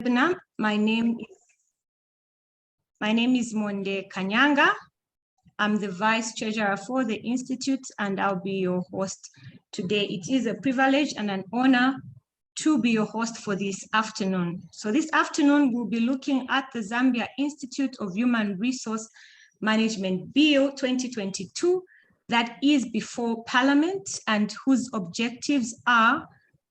My name is Monde Kanyanga. I'm the Vice Treasurer for the Institute, and I'll be your host today. It is a privilege and an honor to be your host for this afternoon. So this afternoon, we'll be looking at the Zambia Institute of Human Resource Management Bill 2022 that is before Parliament and whose objectives are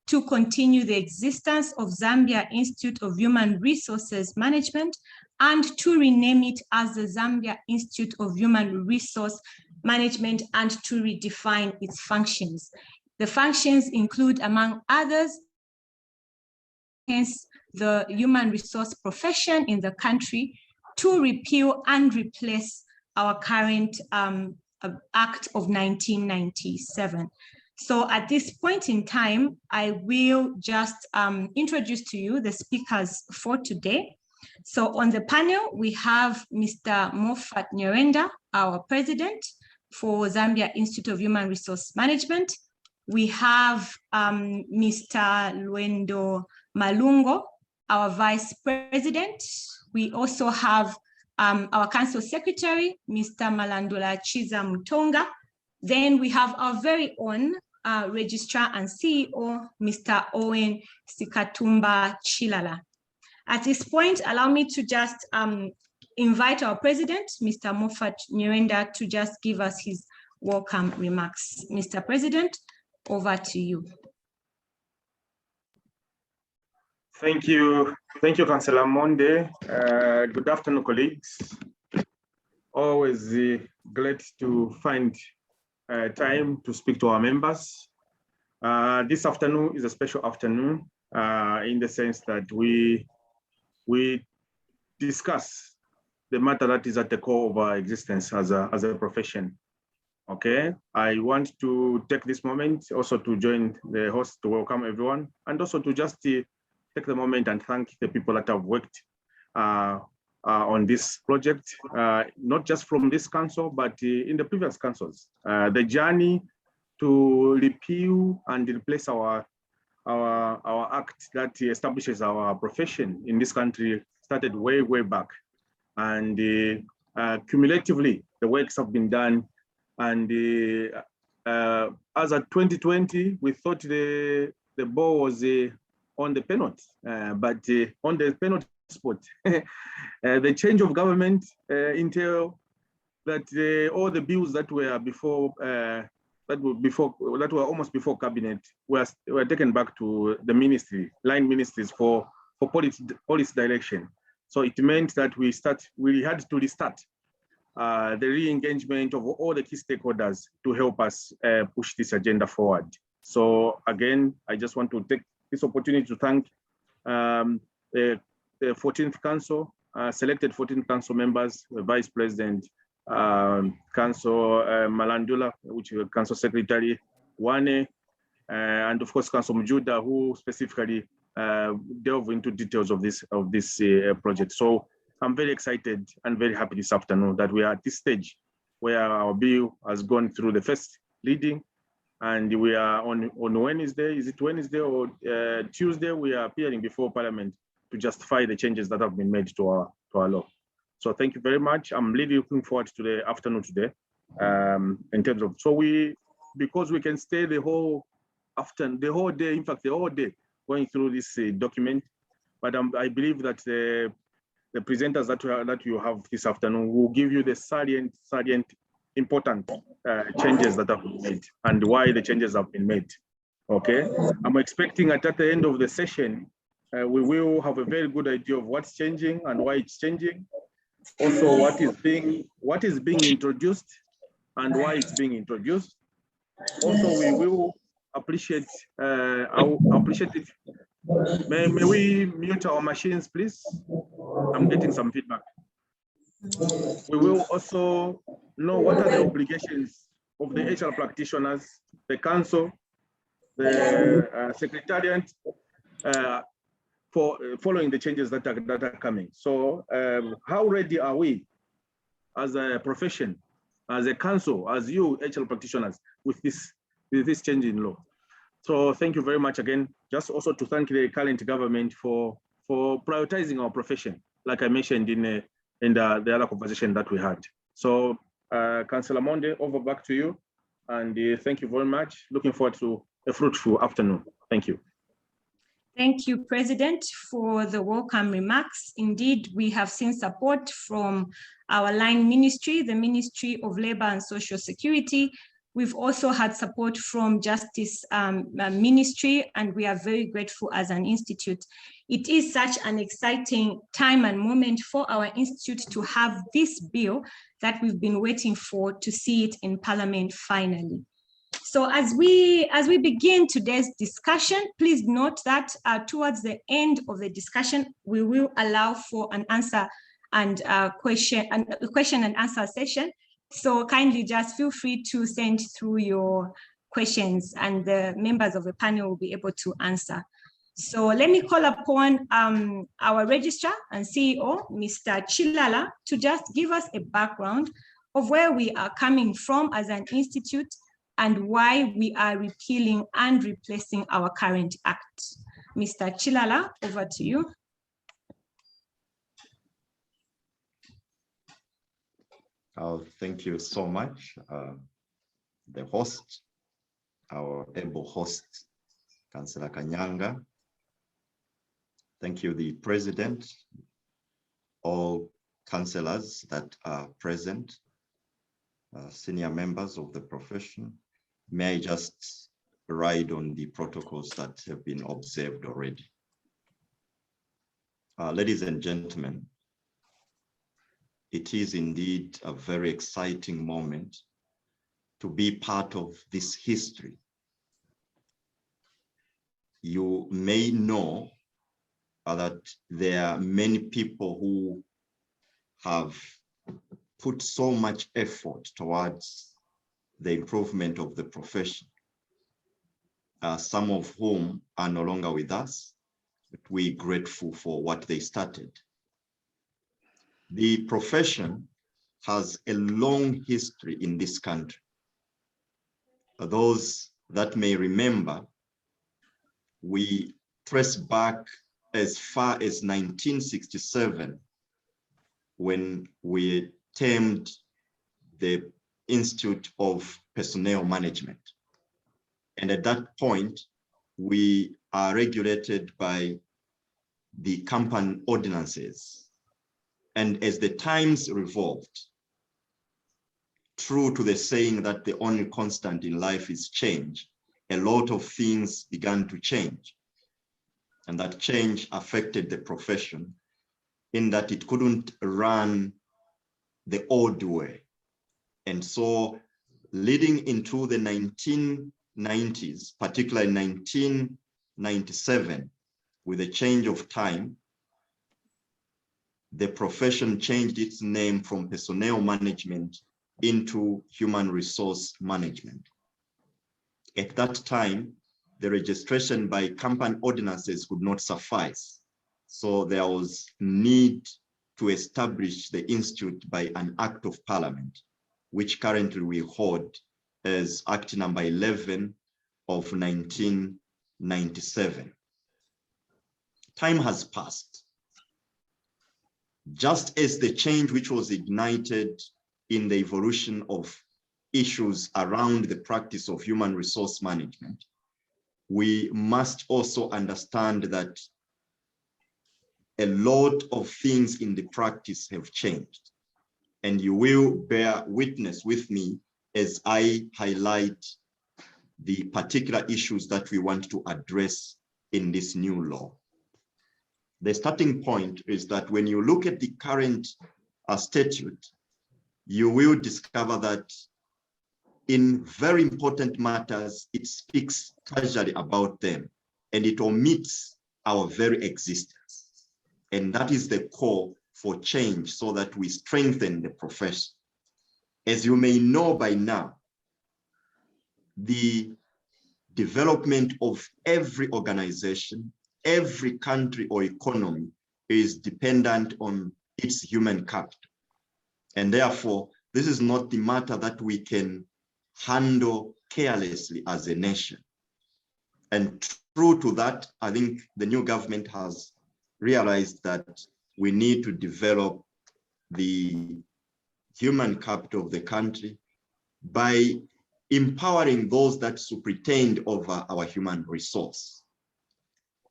to continue the existence of Zambia Institute of Human Resources Management and to rename it as the Zambia Institute of Human Resource Management and to redefine its functions. The functions include, among others, hence the human resource profession in the country, to repeal and replace our current Act of 1997. So at this point in time, I will just introduce to you the speakers for today. So on the panel, we have Mr. Moffat Nyirenda, our president for Zambia Institute of Human Resource Management. We have Mr. Lwendo Malungo, our vice president. We also have our council secretary, Mr. Malandula Chiza Mutonga. Then we have our very own registrar and CEO, Mr. Owen Sikatumba Chilala. At this point, allow me to just invite our president, Mr. Moffat Nyirenda, to just give us his welcome remarks. Mr. President, over to you. Thank you, Councillor Monde. Good afternoon, colleagues. Always glad to find time to speak to our members. This afternoon is a special afternoon in the sense that we discuss the matter that is at the core of our existence as a profession. Okay, I want to take this moment also to join the host to welcome everyone, and also to just take the moment and thank the people that have worked on this project, not just from this council, but in the previous councils. The journey to repeal and replace our act that establishes our profession in this country started way back, and cumulatively the works have been done. And as at 2020, we thought the ball was on the penalty, but on the penalty spot, the change of government entailed that all the bills that were before that were almost before cabinet were taken back to the ministry, line ministries for policy direction. So it meant that we had to restart the re-engagement of all the key stakeholders to help us push this agenda forward. So again, I just want to take this opportunity to thank the 14th Council, selected 14th Council members, the Vice President, Council Malandula, which is Council Secretary Wane, and of course Council Mjuda, who specifically delve into details of this project. So I'm very excited and very happy this afternoon that we are at this stage where our bill has gone through the first reading, and we are on Wednesday. Is it Wednesday or Tuesday? We are appearing before Parliament to justify the changes that have been made to our law. So thank you very much. I'm really looking forward to the afternoon today. In terms of, because we can stay the whole day, in fact, the whole day going through this document. But I believe that the presenters that you have this afternoon will give you the salient important changes that have been made and why the changes have been made. Okay, I'm expecting that at the end of the session, we will have a very good idea of what's changing and why it's changing. Also, what is being introduced and why it's being introduced. Also, we will appreciate. I'll appreciate it. May we mute our machines, please? I'm getting some feedback. We will also know what are the obligations of the HR practitioners, the council, the secretariat, for following the changes that are coming. So how ready are we as a profession, as a council, as you HR practitioners with this change in law? So thank you very much again. Just also to thank the current government for for prioritizing our profession, like I mentioned in the other conversation that we had. So, Councillor Monde, over back to you. And thank you very much. Looking forward to a fruitful afternoon. Thank you. Thank you, President, for the welcome remarks. Indeed, we have seen support from our line ministry, the Ministry of Labour and Social Security. We've also had support from Justice Ministry, and we are very grateful as an institute. It is such an exciting time and moment for our institute to have this bill that we've been waiting for, to see it in Parliament finally. So as we begin today's discussion, please note that towards the end of the discussion, we will allow for an answer and question and answer session. So kindly just feel free to send through your questions, and the members of the panel will be able to answer. So let me call upon our registrar and CEO, Mr. Chilala, to just give us a background of where we are coming from as an institute and why we are repealing and replacing our current act. Mr. Chilala, over to you. Thank you so much. The host, our able host, Councillor Kanyanga. Thank you, the President, all councillors that are present, senior members of the profession. May I just ride on the protocols that have been observed already. Ladies and gentlemen, it is indeed a very exciting moment to be part of this history. You may know that there are many people who have put so much effort towards the improvement of the profession, some of whom are no longer with us, but we're grateful for what they started. The profession has a long history in this country. For those that may remember, we trace back as far as 1967, when we termed the Institute of Personnel Management. And at that point, we are regulated by the company ordinances. And as the times revolved, true to the saying that the only constant in life is change, a lot of things began to change. And that change affected the profession in that it couldn't run the old way. And so leading into the 1990s, particularly 1997, with a change of time, the profession changed its name from personnel management into human resource management. At that time, the registration by company ordinances could not suffice. So there was need to establish the institute by an act of parliament, which currently we hold as Act number 11 of 1997. Time has passed. Just as the change which was ignited in the evolution of issues around the practice of human resource management, we must also understand that a lot of things in the practice have changed. And you will bear witness with me as I highlight the particular issues that we want to address in this new law. The starting point is that when you look at the current statute, you will discover that in very important matters, it speaks casually about them and it omits our very existence. And that is the call for change so that we strengthen the profession. As you may know by now, the development of every organization, every country or economy is dependent on its human capital. And therefore, this is not the matter that we can handle carelessly as a nation. And true to that, I think the new government has realized that we need to develop the human capital of the country by empowering those that superintend over our human resource.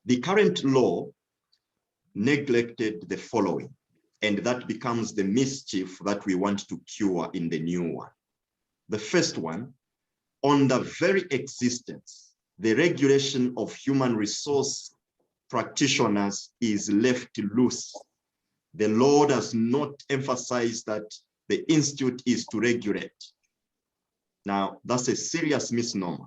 The current law neglected the following, and that becomes the mischief that we want to cure in the new one. The first one, on the very existence, the regulation of human resource practitioners is left loose. The law does not emphasize that the institute is to regulate. Now, that's a serious misnomer.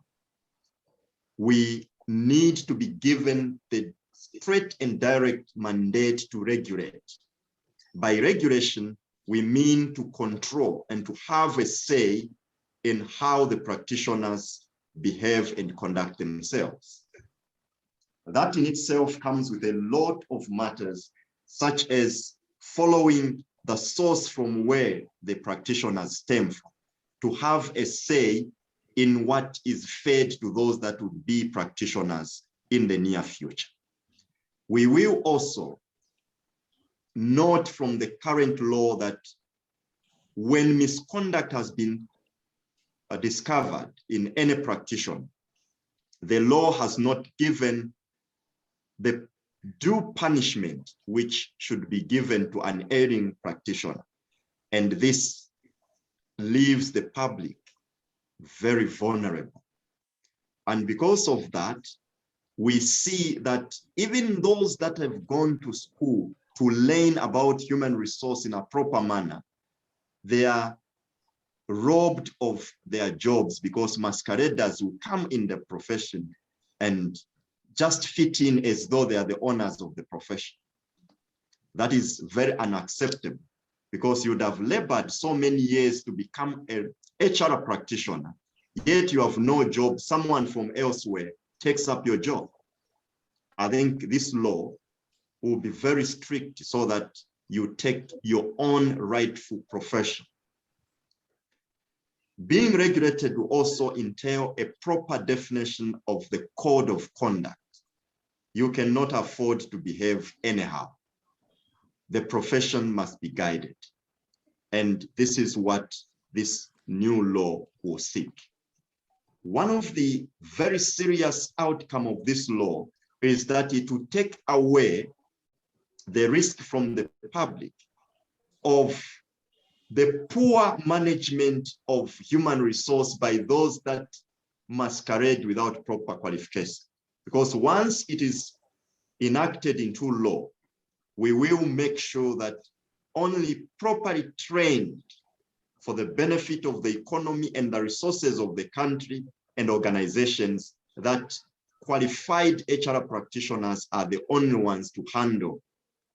We need to be given the straight and direct mandate to regulate. By regulation, we mean to control and to have a say in how the practitioners behave and conduct themselves. That in itself comes with a lot of matters, such as following the source from where the practitioners stem from, to have a say in what is fed to those that would be practitioners in the near future. We will also note from the current law that when misconduct has been discovered in any practitioner, the law has not given the due punishment which should be given to an erring practitioner. And this leaves the public very vulnerable. And because of that, we see that even those that have gone to school to learn about human resource in a proper manner, they are robbed of their jobs because masqueraders will come in the profession and just fit in as though they are the owners of the profession. That is very unacceptable, because you would have labored so many years to become a HR practitioner, yet you have no job, someone from elsewhere takes up your job. I think this law will be very strict so that you take your own rightful profession. Being regulated will also entail a proper definition of the code of conduct. You cannot afford to behave anyhow. The profession must be guided. And this is what this new law will seek. One of the very serious outcomes of this law is that it will take away the risk from the public of the poor management of human resource by those that masquerade without proper qualification. Because once it is enacted into law, we will make sure that only properly trained for the benefit of the economy and the resources of the country and organizations, that qualified HR practitioners are the only ones to handle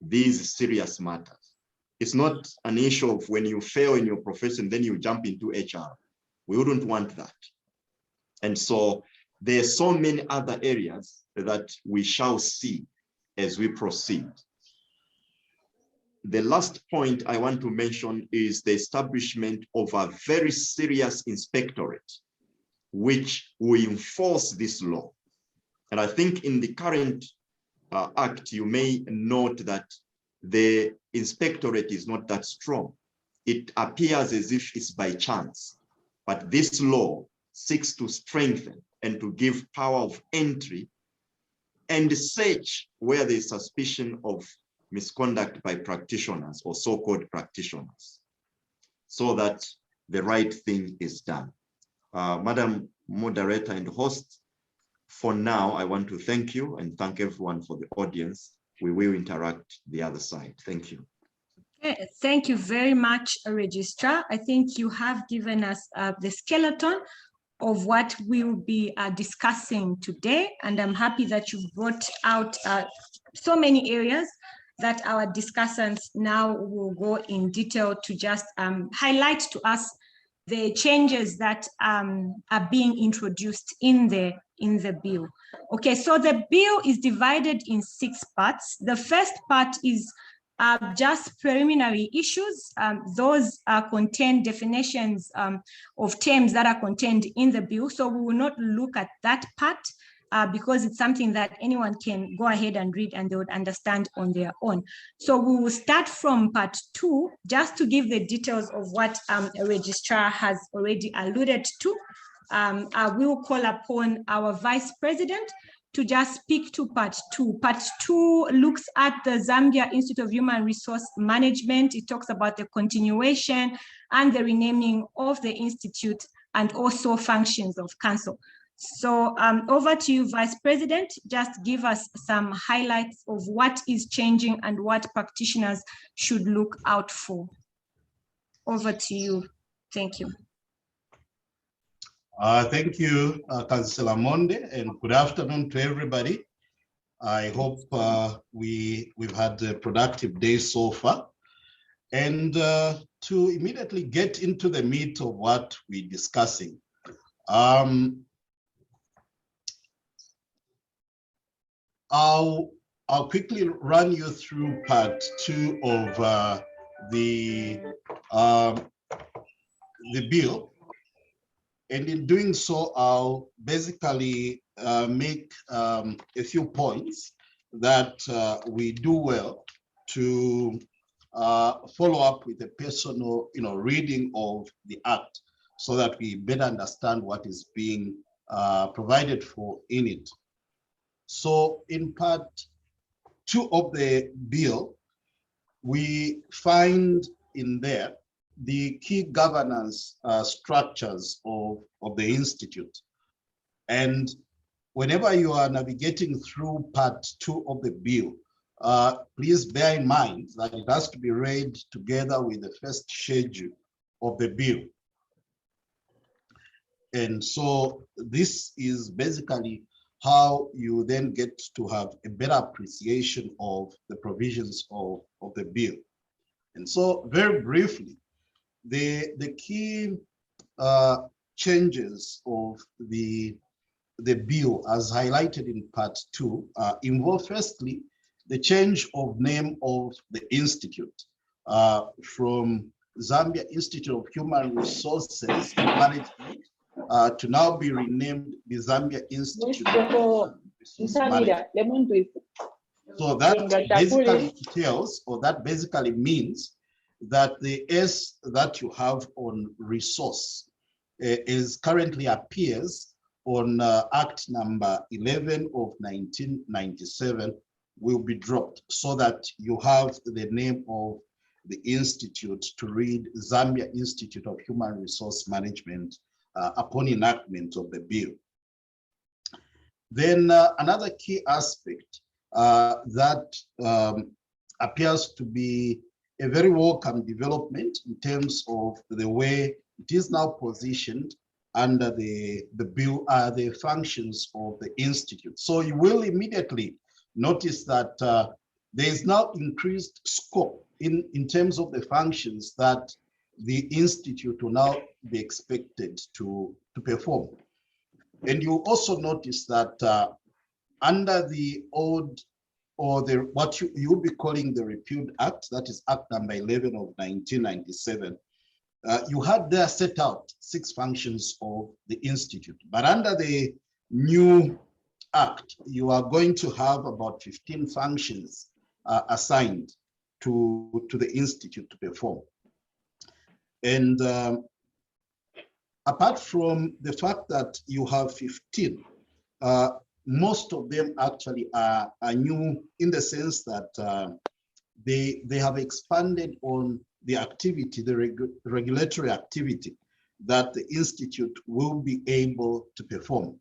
these serious matters. It's not an issue of when you fail in your profession, then you jump into HR. We wouldn't want that. And so there are so many other areas that we shall see as we proceed. The last point I want to mention is the establishment of a very serious inspectorate, which will enforce this law. And I think in the current act, you may note that the inspectorate is not that strong. It appears as if it's by chance, but this law seeks to strengthen and to give power of entry and search where there is suspicion of misconduct by practitioners or so-called practitioners, so that the right thing is done. Madam Moderator and host, for now, I want to thank you and thank everyone for the audience. We will interact the other side. Thank you. Okay, thank you very much, Registrar. I think you have given us the skeleton of what we will be discussing today, and I'm happy that you've brought out so many areas that our discussants now will go in detail to just highlight to us the changes that are being introduced in the bill. Okay, so the bill is divided in 6 parts. The first part is just preliminary issues. Those contain definitions of terms that are contained in the bill. So we will not look at that part. because it's something that anyone can go ahead and read and they would understand on their own. So we will start from part 2, just to give the details of what a registrar has already alluded to. I will call upon our Vice President to just speak to part 2. Part 2 looks at the Zambia Institute of Human Resource Management. It talks about the continuation and the renaming of the institute and also functions of council. So over to you, Vice President. Just give us some highlights of what is changing and what practitioners should look out for. Over to you. Thank you. Thank you, Councillor Monde, and good afternoon to everybody. I hope we've had a productive day so far. And to immediately get into the meat of what we're discussing, I'll quickly run you through part 2 of the bill. And in doing so, I'll basically make a few points that we do well to follow up with a personal, reading of the act, so that we better understand what is being provided for in it. So in part 2 of the bill, we find in there the key governance structures of the Institute. And whenever you are navigating through part 2 of the bill, please bear in mind that it has to be read together with the first schedule of the bill. And so this is basically how you then get to have a better appreciation of the provisions of the bill. And so very briefly, the key changes of the bill as highlighted in part 2 involve firstly the change of name of the institute from Zambia Institute of Human Resources Management to now be renamed the Zambia Institute of Resource Management. So that basically entails, or that basically means that the S that you have on resource is currently appears on Act number 11 of 1997 will be dropped, so that you have the name of the institute to read Zambia Institute of Human Resource Management upon enactment of the bill. Then another key aspect that appears to be a very welcome development in terms of the way it is now positioned under the bill are the functions of the institute. So you will immediately notice that there is now increased scope in terms of the functions that the institute will now be expected to perform. And you also notice that under the old, or what you'll be calling the repealed act, that is Act number 11 of 1997, you had there set out 6 functions of the institute. But under the new act, you are going to have about 15 functions assigned to the institute to perform. And apart from the fact that you have 15, most of them actually are new in the sense that they have expanded on the activity, the regulatory activity that the institute will be able to perform.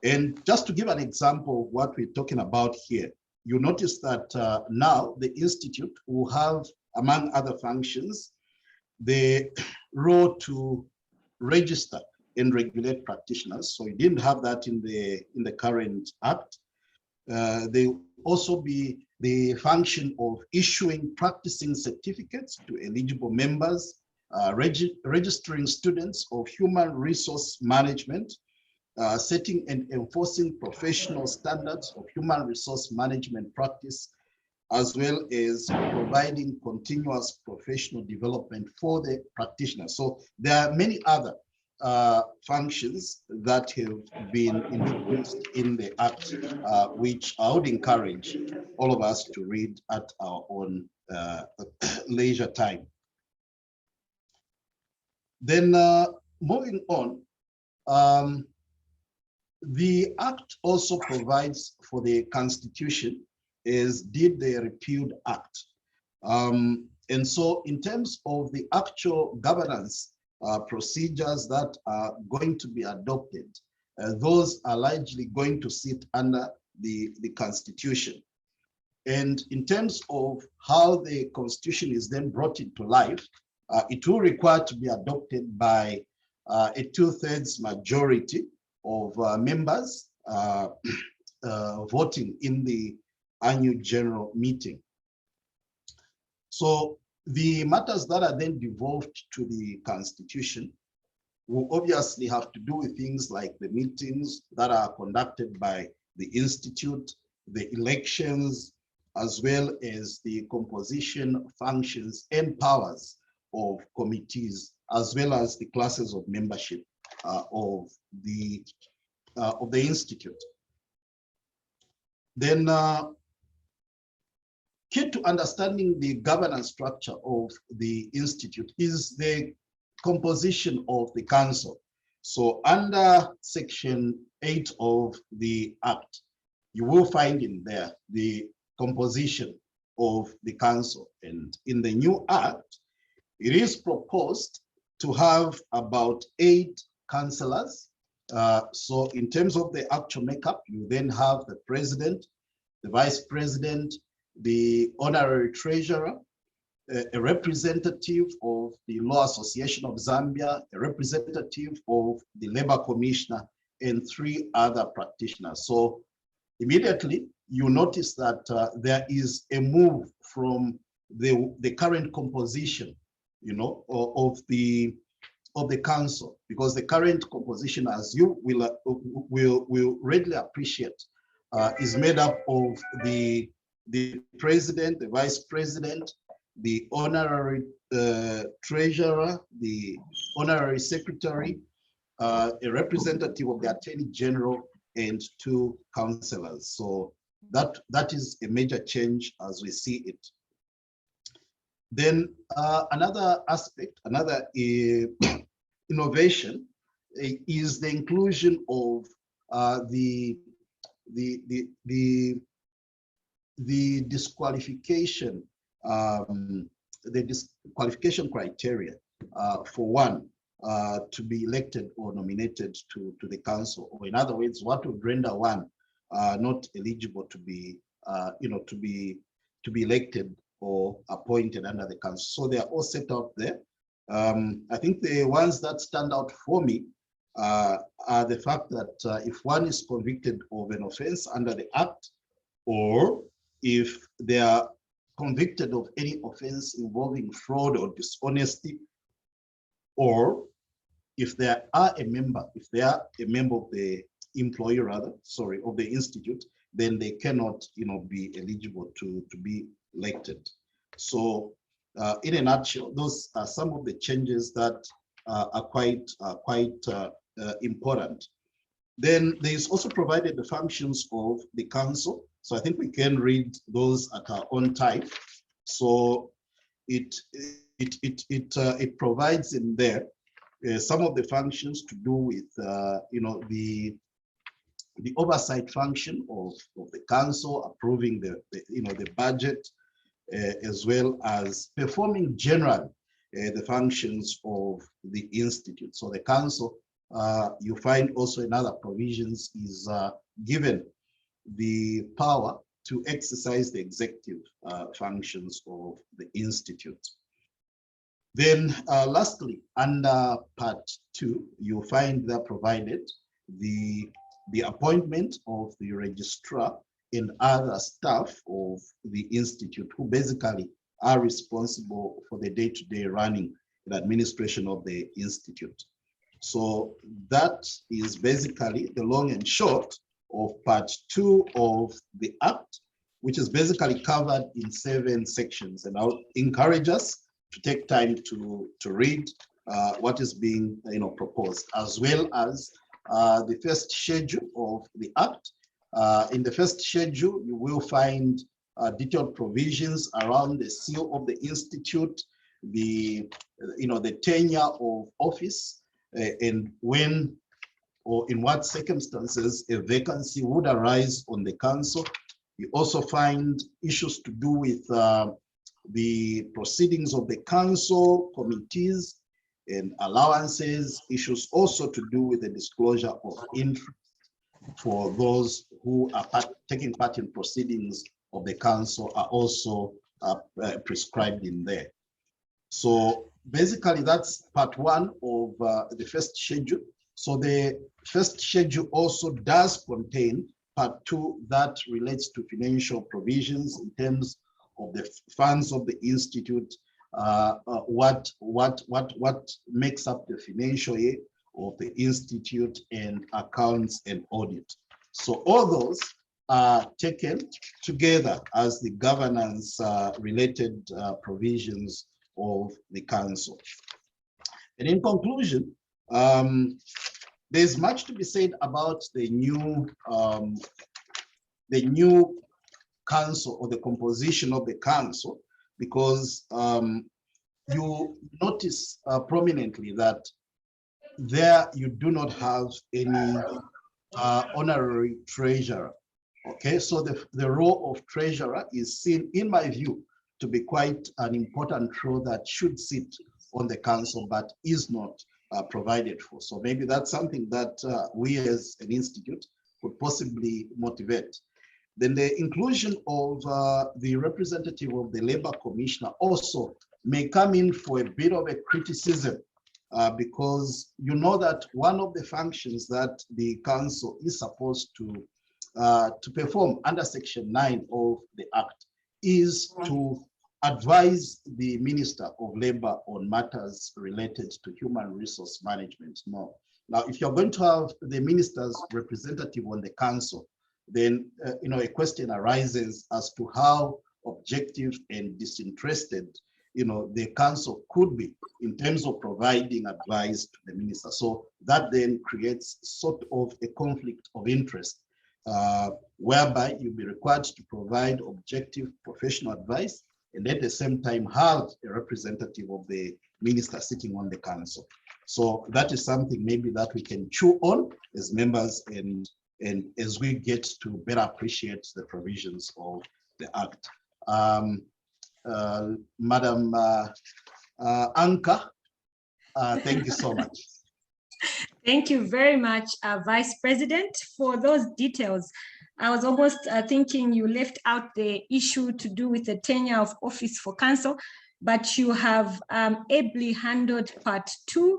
And just to give an example of what we're talking about here, you notice that now the institute will have, among other functions, the role to register and regulate practitioners. So you didn't have that in the current act. They also be the function of issuing practicing certificates to eligible members, registering students of human resource management, setting and enforcing professional standards of human resource management practice, as well as providing continuous professional development for the practitioners. So there are many other functions that have been introduced in the Act, which I would encourage all of us to read at our own leisure time. Then moving on, the Act also provides for the Constitution, as did the Repealed Act. And so in terms of the actual governance procedures that are going to be adopted, those are largely going to sit under the Constitution. And in terms of how the Constitution is then brought into life, it will require to be adopted by a 2/3 majority of members voting in the annual general meeting. So the matters that are then devolved to the Constitution will obviously have to do with things like the meetings that are conducted by the Institute, the elections, as well as the composition, functions, and powers of committees, as well as the classes of membership of the Institute. Then key to understanding the governance structure of the Institute is the composition of the council. So under Section 8 of the Act, you will find in there the composition of the council. And in the new Act, it is proposed to have about 8 councillors. So in terms of the actual makeup, you then have the president, the vice president, the honorary treasurer, a representative of the Law Association of Zambia, a representative of the Labor Commissioner, and 3 other practitioners. So immediately you notice that there is a move from the current composition, you know, of the council, because the current composition, as you will readily appreciate, is made up of the president, the vice president, the honorary treasurer, the honorary secretary, a representative of the attorney general, and 2 councillors. So that is a major change as we see it. Then another aspect, another innovation is the inclusion of the disqualification, the disqualification criteria for one to be elected or nominated to the council, or in other words, what would render one not eligible to be, to be elected or appointed under the council. So they are all set out there. I think the ones that stand out for me are the fact that if one is convicted of an offense under the Act, or if they are convicted of any offense involving fraud or dishonesty, or if they are a member of the employee, of the Institute, then they cannot, be eligible to be elected. So in a nutshell, those are some of the changes that are quite important. Then there is also provided the functions of the council. So I think we can read those at our own time. So it provides in there some of the functions to do with the oversight function of the council, approving the budget, as well as performing generally the functions of the Institute. So the council, you find also in other provisions, is given the power to exercise the executive functions of the Institute. Then lastly, under Part 2, you find that provided the appointment of the registrar and other staff of the Institute, who basically are responsible for the day-to-day running and administration of the Institute. So that is basically the long and short of Part 2 of the Act, which is basically covered in 7 sections. And I'll encourage us to take time to read what is being proposed, as well as the first schedule of the Act. In the first schedule, you will find detailed provisions around the seal of the institute, the tenure of office, and when or in what circumstances a vacancy would arise on the council. You also find issues to do with the proceedings of the council, committees, and allowances, issues also to do with the disclosure of interest for those who are taking part in proceedings of the council are also prescribed in there. So basically that's part one of the first schedule. So the first schedule also does contain part two that relates to financial provisions in terms of the funds of the institute, what makes up the financial year of the institute, and accounts and audit. So all those are taken together as the governance related provisions of the council. And in conclusion, there's much to be said about the new council or the composition of the council, because you notice prominently that there you do not have any honorary treasurer. Okay, so the role of treasurer is seen, in my view, to be quite an important role that should sit on the council, but is not provided for. So maybe that's something that we as an institute could possibly motivate. Then the inclusion of the representative of the labor commissioner also may come in for a bit of a criticism, because you know that one of the functions that the council is supposed to perform under Section 9 of the Act is to advise the Minister of Labor on matters related to human resource management. Now, if you're going to have the minister's representative on the council, then a question arises as to how objective and disinterested the council could be in terms of providing advice to the minister. So that then creates sort of a conflict of interest, whereby you'll be required to provide objective professional advice and at the same time have a representative of the minister sitting on the council. So that is something maybe that we can chew on as members and as we get to better appreciate the provisions of the Act. Madam Anka, thank you so much. Thank you very much, Vice President, for those details. I was almost thinking you left out the issue to do with the tenure of office for council, but you have ably handled part two.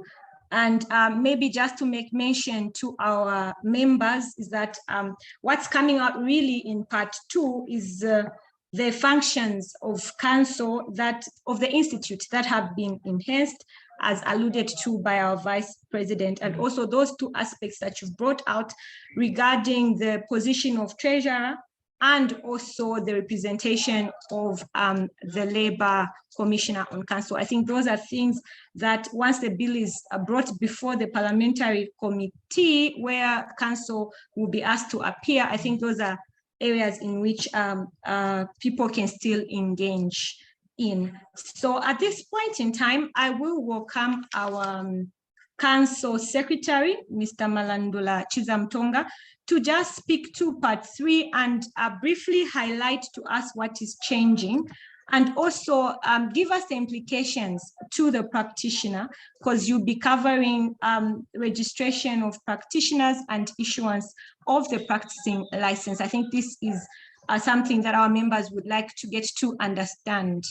And maybe just to make mention to our members is that what's coming out really in part two is the functions of council of the institute that have been enhanced, as alluded to by our Vice President, and also those two aspects that you've brought out regarding the position of treasurer and also the representation of the labor commissioner on council. I think those are things that once the bill is brought before the parliamentary committee where council will be asked to appear, I think those are areas in which people can still engage in. So at this point in time, I will welcome our council secretary, Mr. Malandula Chizamtonga, to just speak to part three and briefly highlight to us what is changing, and also give us the implications to the practitioner, because you'll be covering registration of practitioners and issuance of the practicing license. I think this is something that our members would like to get to understand.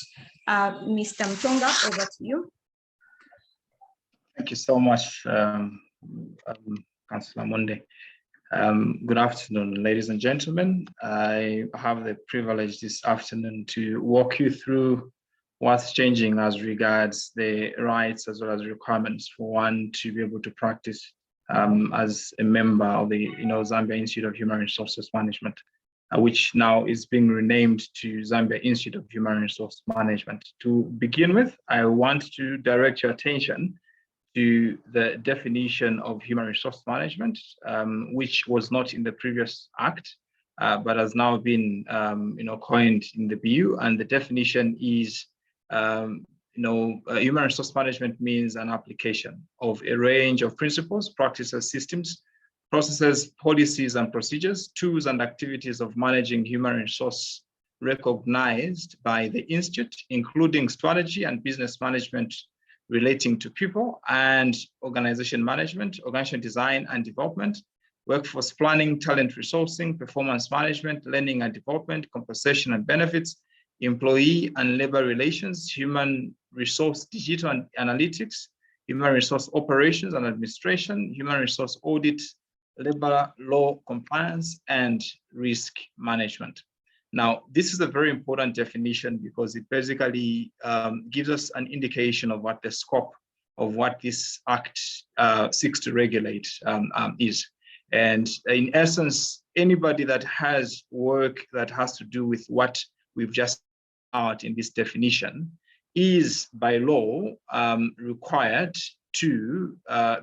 Mr. Mtonga, over to you. Thank you so much, Councillor Monde. Good afternoon, ladies and gentlemen. I have the privilege this afternoon to walk you through what's changing as regards the rights as well as requirements for one to be able to practice as a member of the Zambia Institute of Human Resources Management, which now is being renamed to Zambia Institute of Human Resource Management. To begin with, I want to direct your attention to the definition of human resource management, which was not in the previous act, but has now been coined in the BU. And the definition is, human resource management means an application of a range of principles, practices, systems, processes, policies, and procedures, tools, and activities of managing human resource recognized by the Institute, including strategy and business management relating to people and organization management, organization design and development, workforce planning, talent resourcing, performance management, learning and development, compensation and benefits, employee and labor relations, human resource digital and analytics, human resource operations and administration, human resource audit, labor law compliance, and risk management. Now, this is a very important definition because it basically gives us an indication of what the scope of what this act seeks to regulate is. And in essence, anybody that has work that has to do with what we've just out in this definition is by law required to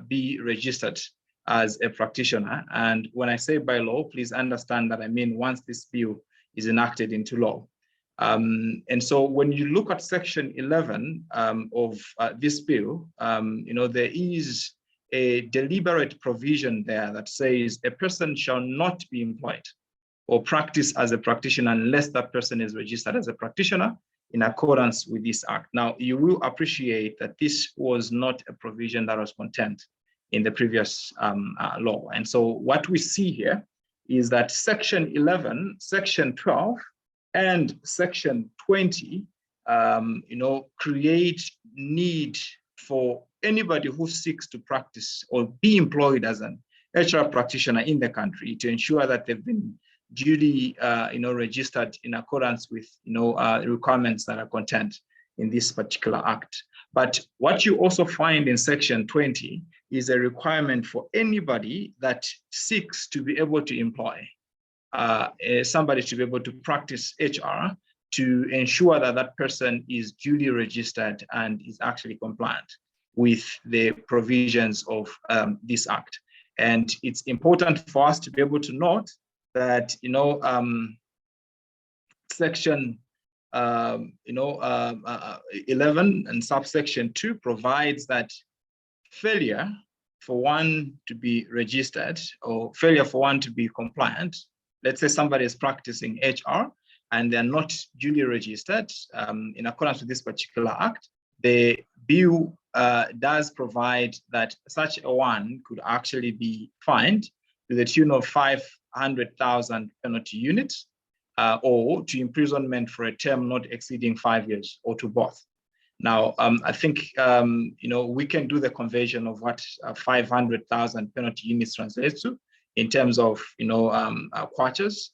be registered as a practitioner. And when I say by law, please understand that I mean once this bill is enacted into law. And so when you look at section 11 of this bill, there is a deliberate provision there that says a person shall not be employed or practice as a practitioner unless that person is registered as a practitioner in accordance with this act. Now, you will appreciate that this was not a provision that was contained in the previous law. And so what we see here is that section 11, section 12, and section 20, create need for anybody who seeks to practice or be employed as an HR practitioner in the country to ensure that they've been duly, registered in accordance with, requirements that are contained in this particular act. But what you also find in section 20 is a requirement for anybody that seeks to be able to employ somebody to be able to practice HR to ensure that that person is duly registered and is actually compliant with the provisions of this act. And it's important for us to be able to note that, section 11 and subsection 2 provides that failure for one to be registered or failure for one to be compliant, let's say somebody is practicing HR and they're not duly registered in accordance with this particular act, the bill does provide that such a one could actually be fined to the tune of 500,000 penalty units or to imprisonment for a term not exceeding 5 years or to both. Now, I think, we can do the conversion of what 500,000 penalty units translates to in terms of, kwachas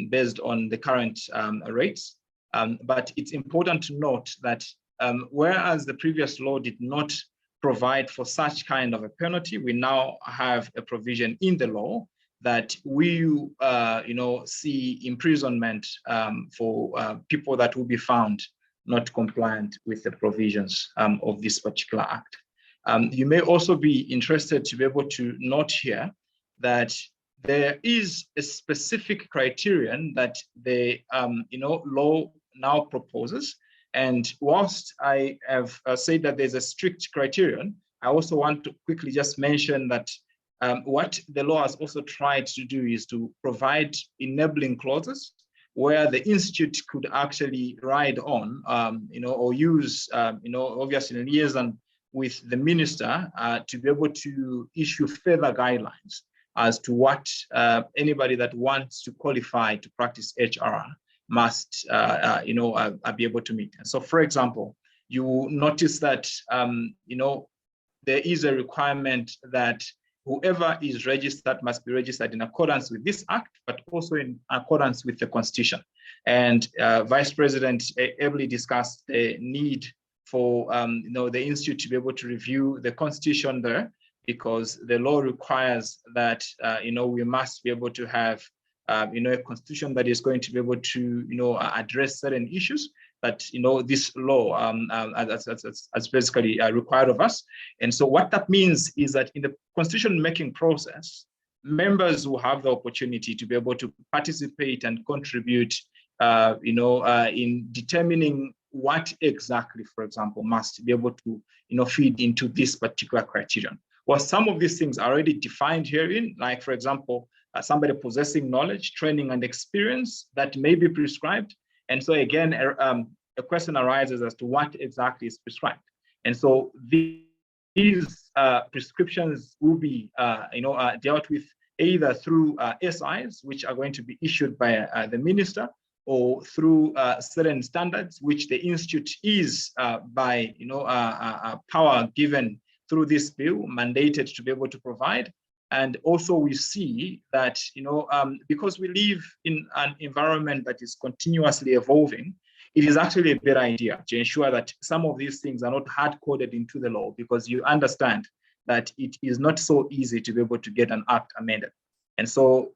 based on the current rates. But it's important to note that whereas the previous law did not provide for such kind of a penalty, we now have a provision in the law that we, see imprisonment for people that will be found not compliant with the provisions of this particular act. You may also be interested to be able to note here that there is a specific criterion that the law now proposes. And whilst I have said that there's a strict criterion, I also want to quickly just mention that what the law has also tried to do is to provide enabling clauses where the institute could actually ride on, or use, obviously liaison with the minister to be able to issue further guidelines as to what anybody that wants to qualify to practice HR must, be able to meet. And so, for example, you will notice that, there is a requirement that whoever is registered must be registered in accordance with this act, but also in accordance with the Constitution. And Vice President ably discussed the need for the institute to be able to review the Constitution there, because the law requires that we must be able to have a constitution that is going to be able to address certain issues, that this law as basically required of us. And so what that means is that in the constitution making process, members will have the opportunity to be able to participate and contribute in determining what exactly, for example, must be able to feed into this particular criterion. Well, some of these things are already defined herein, like, for example, somebody possessing knowledge, training, and experience that may be prescribed. And so again, a question arises as to what exactly is prescribed. And so these prescriptions will be dealt with either through SIs, which are going to be issued by the minister, or through certain standards, which the institute is by power given through this bill mandated to be able to provide. And also we see that because we live in an environment that is continuously evolving, it is actually a better idea to ensure that some of these things are not hard-coded into the law, because you understand that it is not so easy to be able to get an act amended. And so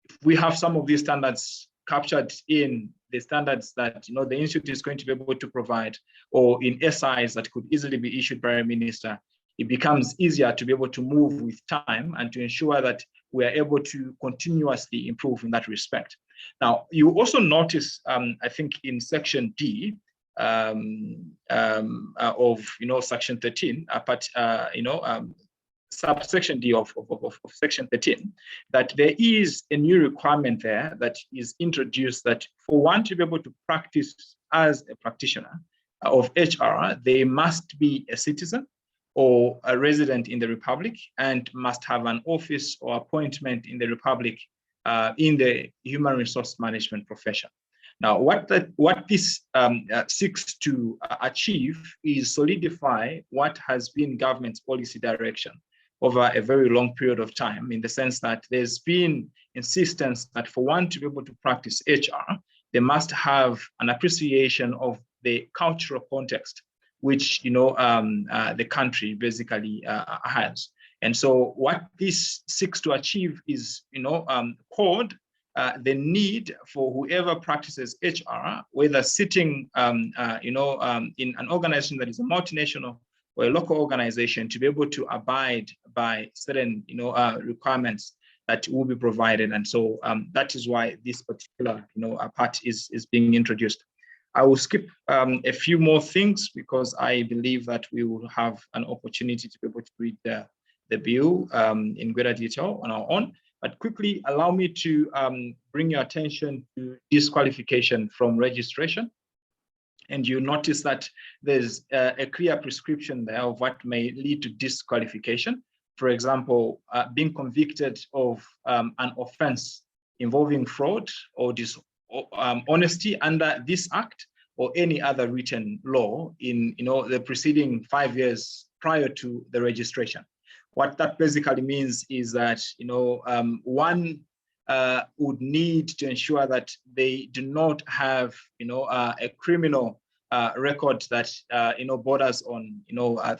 if we have some of these standards captured in the standards that the institute is going to be able to provide, or in SIs that could easily be issued by a minister, it becomes easier to be able to move with time and to ensure that we are able to continuously improve in that respect. Now, you also notice, I think in section D of section 13, subsection D of section 13, that there is a new requirement there that is introduced, that for one to be able to practice as a practitioner of HR, they must be a citizen or a resident in the Republic, and must have an office or appointment in the Republic in the human resource management profession. Now, what this seeks to achieve is solidify what has been government's policy direction over a very long period of time, in the sense that there's been insistence that for one to be able to practice HR, they must have an appreciation of the cultural context which the country basically has. And so what this seeks to achieve is called the need for whoever practices HR, whether sitting in an organization that is a multinational or a local organization, to be able to abide by certain requirements that will be provided. And so that is why this particular part is being introduced. I will skip a few more things, because I believe that we will have an opportunity to be able to read the bill in greater detail on our own. But quickly, allow me to bring your attention to disqualification from registration. And you notice that there's a clear prescription there of what may lead to disqualification. For example, being convicted of an offense involving fraud or honesty under this act or any other written law in the preceding 5 years prior to the registration. What that basically means is that one would need to ensure that they do not have a criminal record that borders on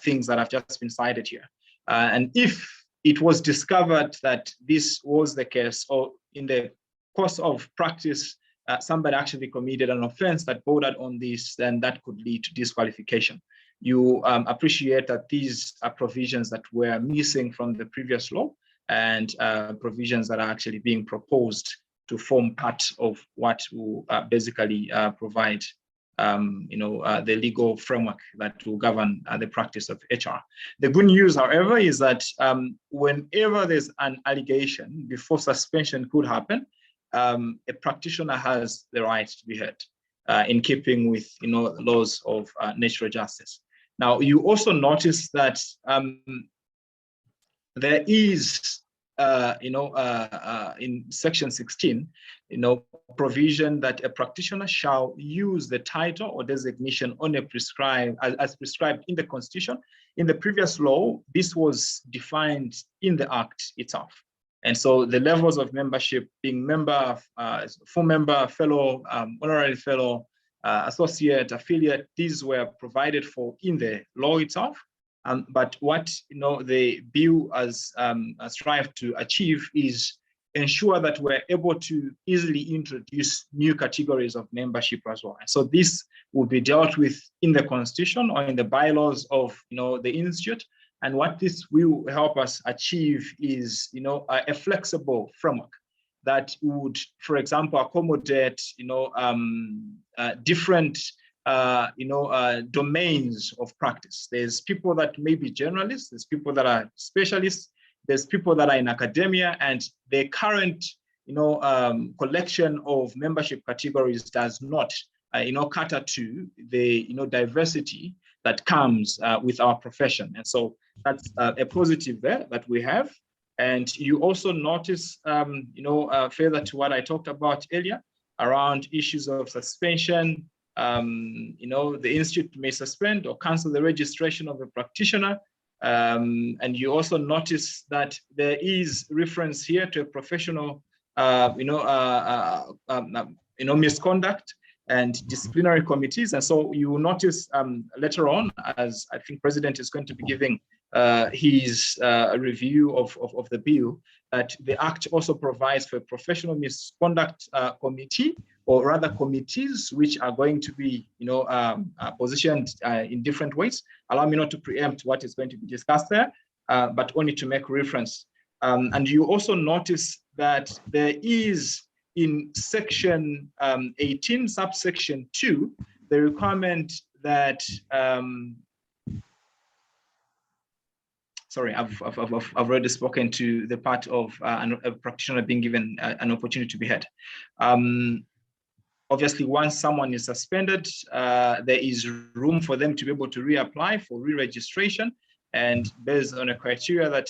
things that have just been cited here. And if it was discovered that this was the case, or in the course of practice somebody actually committed an offense that bordered on this, then that could lead to disqualification. You appreciate that these are provisions that were missing from the previous law, and provisions that are actually being proposed to form part of what will basically provide the legal framework that will govern the practice of HR. The good news, however, is that whenever there's an allegation, before suspension could happen, a practitioner has the right to be heard in keeping with the laws of natural justice. Now, you also notice that there is in section 16, provision that a practitioner shall use the title or designation on a prescribed as prescribed in the Constitution. In the previous law, this was defined in the Act itself. And so the levels of membership, being member, full member, fellow, honorary fellow, associate, affiliate, these were provided for in the law itself. But what the bill has strived to achieve is ensure that we're able to easily introduce new categories of membership as well. And so this will be dealt with in the constitution or in the bylaws of the institute. And what this will help us achieve is a flexible framework that would, for example, accommodate different domains of practice. There's people that may be generalists, there's people that are specialists, there's people that are in academia, and the current collection of membership categories does not cater to the you that comes with our profession. And so that's a positive there that we have. And you also notice further to what I talked about earlier around issues of suspension. The institute may suspend or cancel the registration of a practitioner. And you also notice that there is reference here to a professional, misconduct and disciplinary committees. And so you will notice later on, as I think President is going to be giving his review of the bill, that the Act also provides for a professional misconduct committee, or rather committees, which are going to be positioned in different ways. Allow me not to preempt what is going to be discussed there, but only to make reference. And you also notice that there is in section 18, subsection 2, the requirement that, sorry, I've already spoken to the part of a practitioner being given an opportunity to be heard. Obviously, once someone is suspended, there is room for them to be able to reapply for re-registration, and based on a criteria that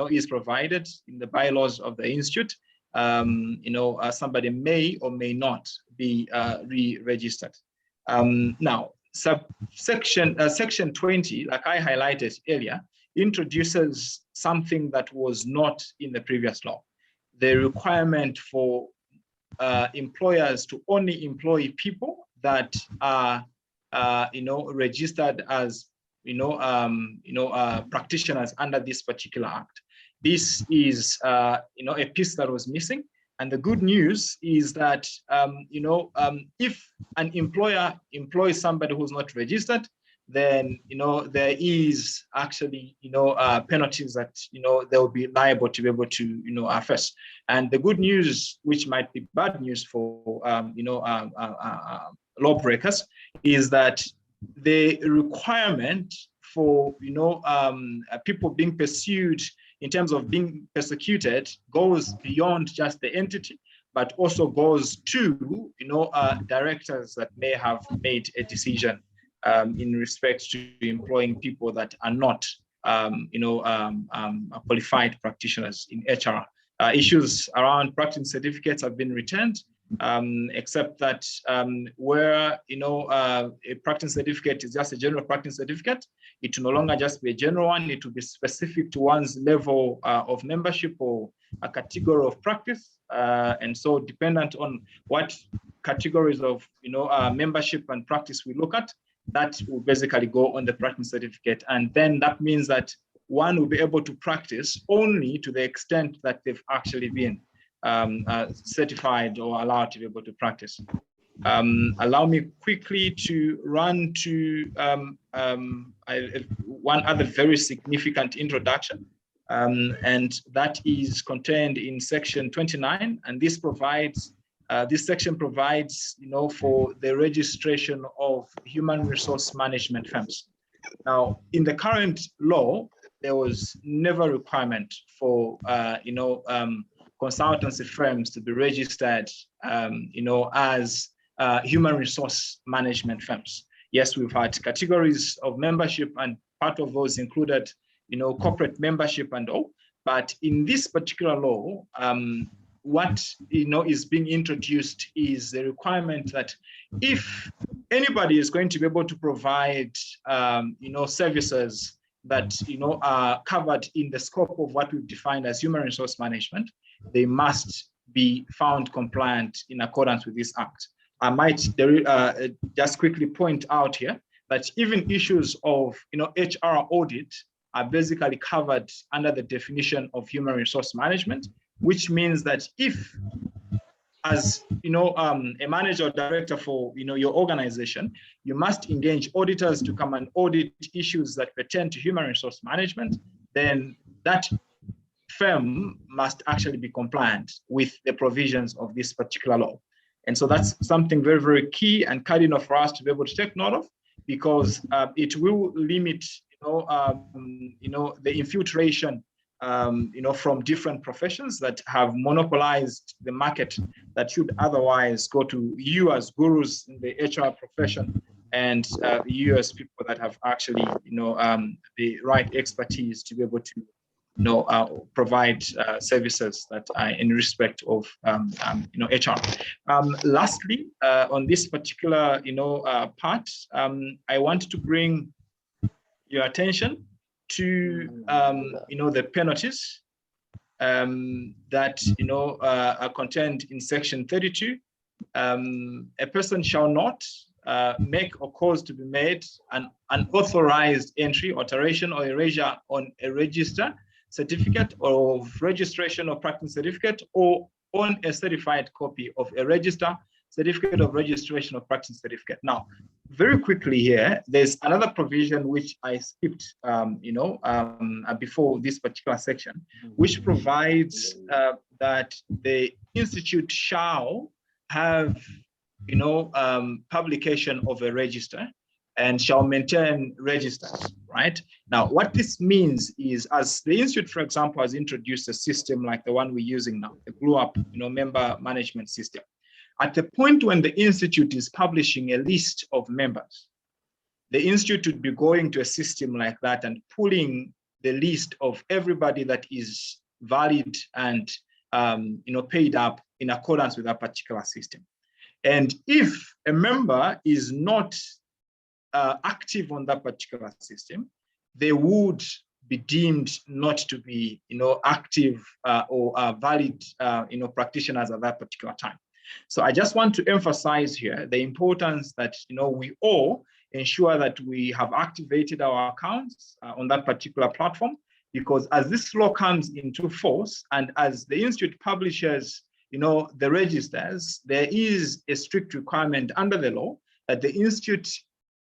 is provided in the bylaws of the institute, somebody may or may not be re-registered. Now, section 20, like I highlighted earlier, introduces something that was not in the previous law: the requirement for employers to only employ people that are, registered as, practitioners under this particular act. This is, a piece that was missing. And the good news is that, if an employer employs somebody who's not registered, then, there is actually, penalties that, they'll be liable to be able to, face. And the good news, which might be bad news for, lawbreakers, is that the requirement for, people being pursued in terms of being persecuted goes beyond just the entity, but also goes to, directors that may have made a decision in respect to employing people that are not, qualified practitioners in HR. Issues around practicing certificates have been returned, except that where, a practicing certificate is just a general practicing certificate, it will no longer just be a general one. It will be specific to one's level of membership or a category of practice. And so dependent on what categories of, membership and practice we look at, that will basically go on the practice certificate. And then that means that one will be able to practice only to the extent that they've actually been certified or allowed to be able to practice. Allow me quickly to run to one other very significant introduction, and that is contained in section 29, and this provides this section provides, for the registration of human resource management firms. Now, in the current law, there was never a requirement for, consultancy firms to be registered, as human resource management firms. Yes, we've had categories of membership, and part of those included, corporate membership and all. But in this particular law, what is being introduced is the requirement that if anybody is going to be able to provide services that are covered in the scope of what we've defined as human resource management, they must be found compliant in accordance with this act. I might just quickly point out here that even issues of HR audit are basically covered under the definition of human resource management. which means that if, as a manager or director for your organization, you must engage auditors to come and audit issues that pertain to human resource management, then that firm must actually be compliant with the provisions of this particular law. And so that's something very, very key and cardinal for us to be able to take note of, because it will limit the infiltration from different professions that have monopolized the market that should otherwise go to you as gurus in the HR profession, and you as people that have actually the right expertise to be able to provide services that are in respect of HR. Lastly, on this particular part, I want to bring your attention to the penalties that are contained in section 32. A person shall not make or cause to be made an unauthorized entry, alteration, or erasure on a register, certificate of registration or practice certificate, or on a certified copy of a register, certificate of registration or practice certificate. Now, very quickly here, there's another provision which I skipped, before this particular section, which provides that the institute shall have, publication of a register and shall maintain registers, right? Now, what this means is, as the institute, for example, has introduced a system like the one we're using now, the GlueUp, member management system. At the point when the institute is publishing a list of members, the institute would be going to a system like that and pulling the list of everybody that is valid and paid up in accordance with that particular system. And if a member is not active on that particular system, they would be deemed not to be active or valid practitioners at that particular time. So I just want to emphasize here the importance that we all ensure that we have activated our accounts on that particular platform, because as this law comes into force and as the institute publishes the registers, there is a strict requirement under the law that the institute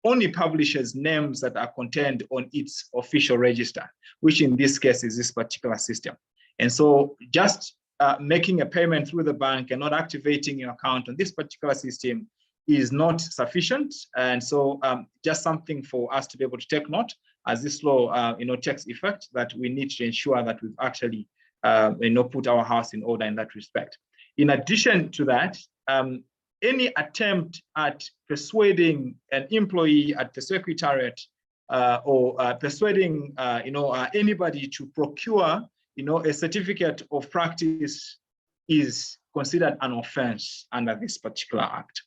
only publishes names that are contained on its official register, which in this case is this particular system. And so just making a payment through the bank and not activating your account on this particular system is not sufficient. And so just something for us to be able to take note as this law takes effect, that we need to ensure that we've actually put our house in order in that respect. In addition to that, any attempt at persuading an employee at the secretariat or persuading anybody to procure a certificate of practice is considered an offense under this particular act.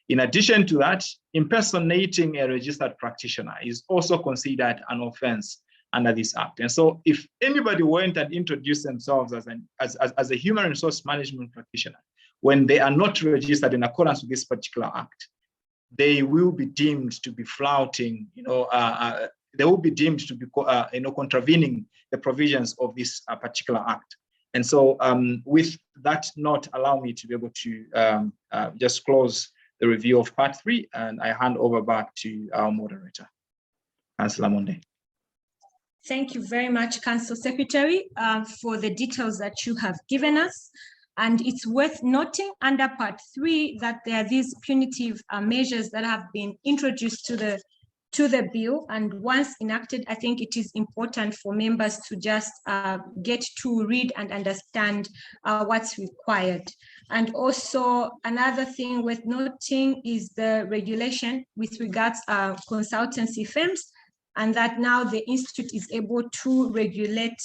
In addition to that, impersonating a registered practitioner is also considered an offense under this act. And so if anybody went and introduced themselves as a human resource management practitioner, when they are not registered in accordance with this particular act, they will be deemed to be flouting, they will be deemed to be contravening the provisions of this particular act. And so with that note, allow me to be able to just close the review of part 3, and I hand over back to our moderator, Councillor Monde. Thank you very much, Council Secretary, for the details that you have given us. And it's worth noting under part 3 that there are these punitive measures that have been introduced to the bill. And once enacted, I think it is important for members to just get to read and understand what's required. And also another thing worth noting is the regulation with regards consultancy firms, and that now the institute is able to regulate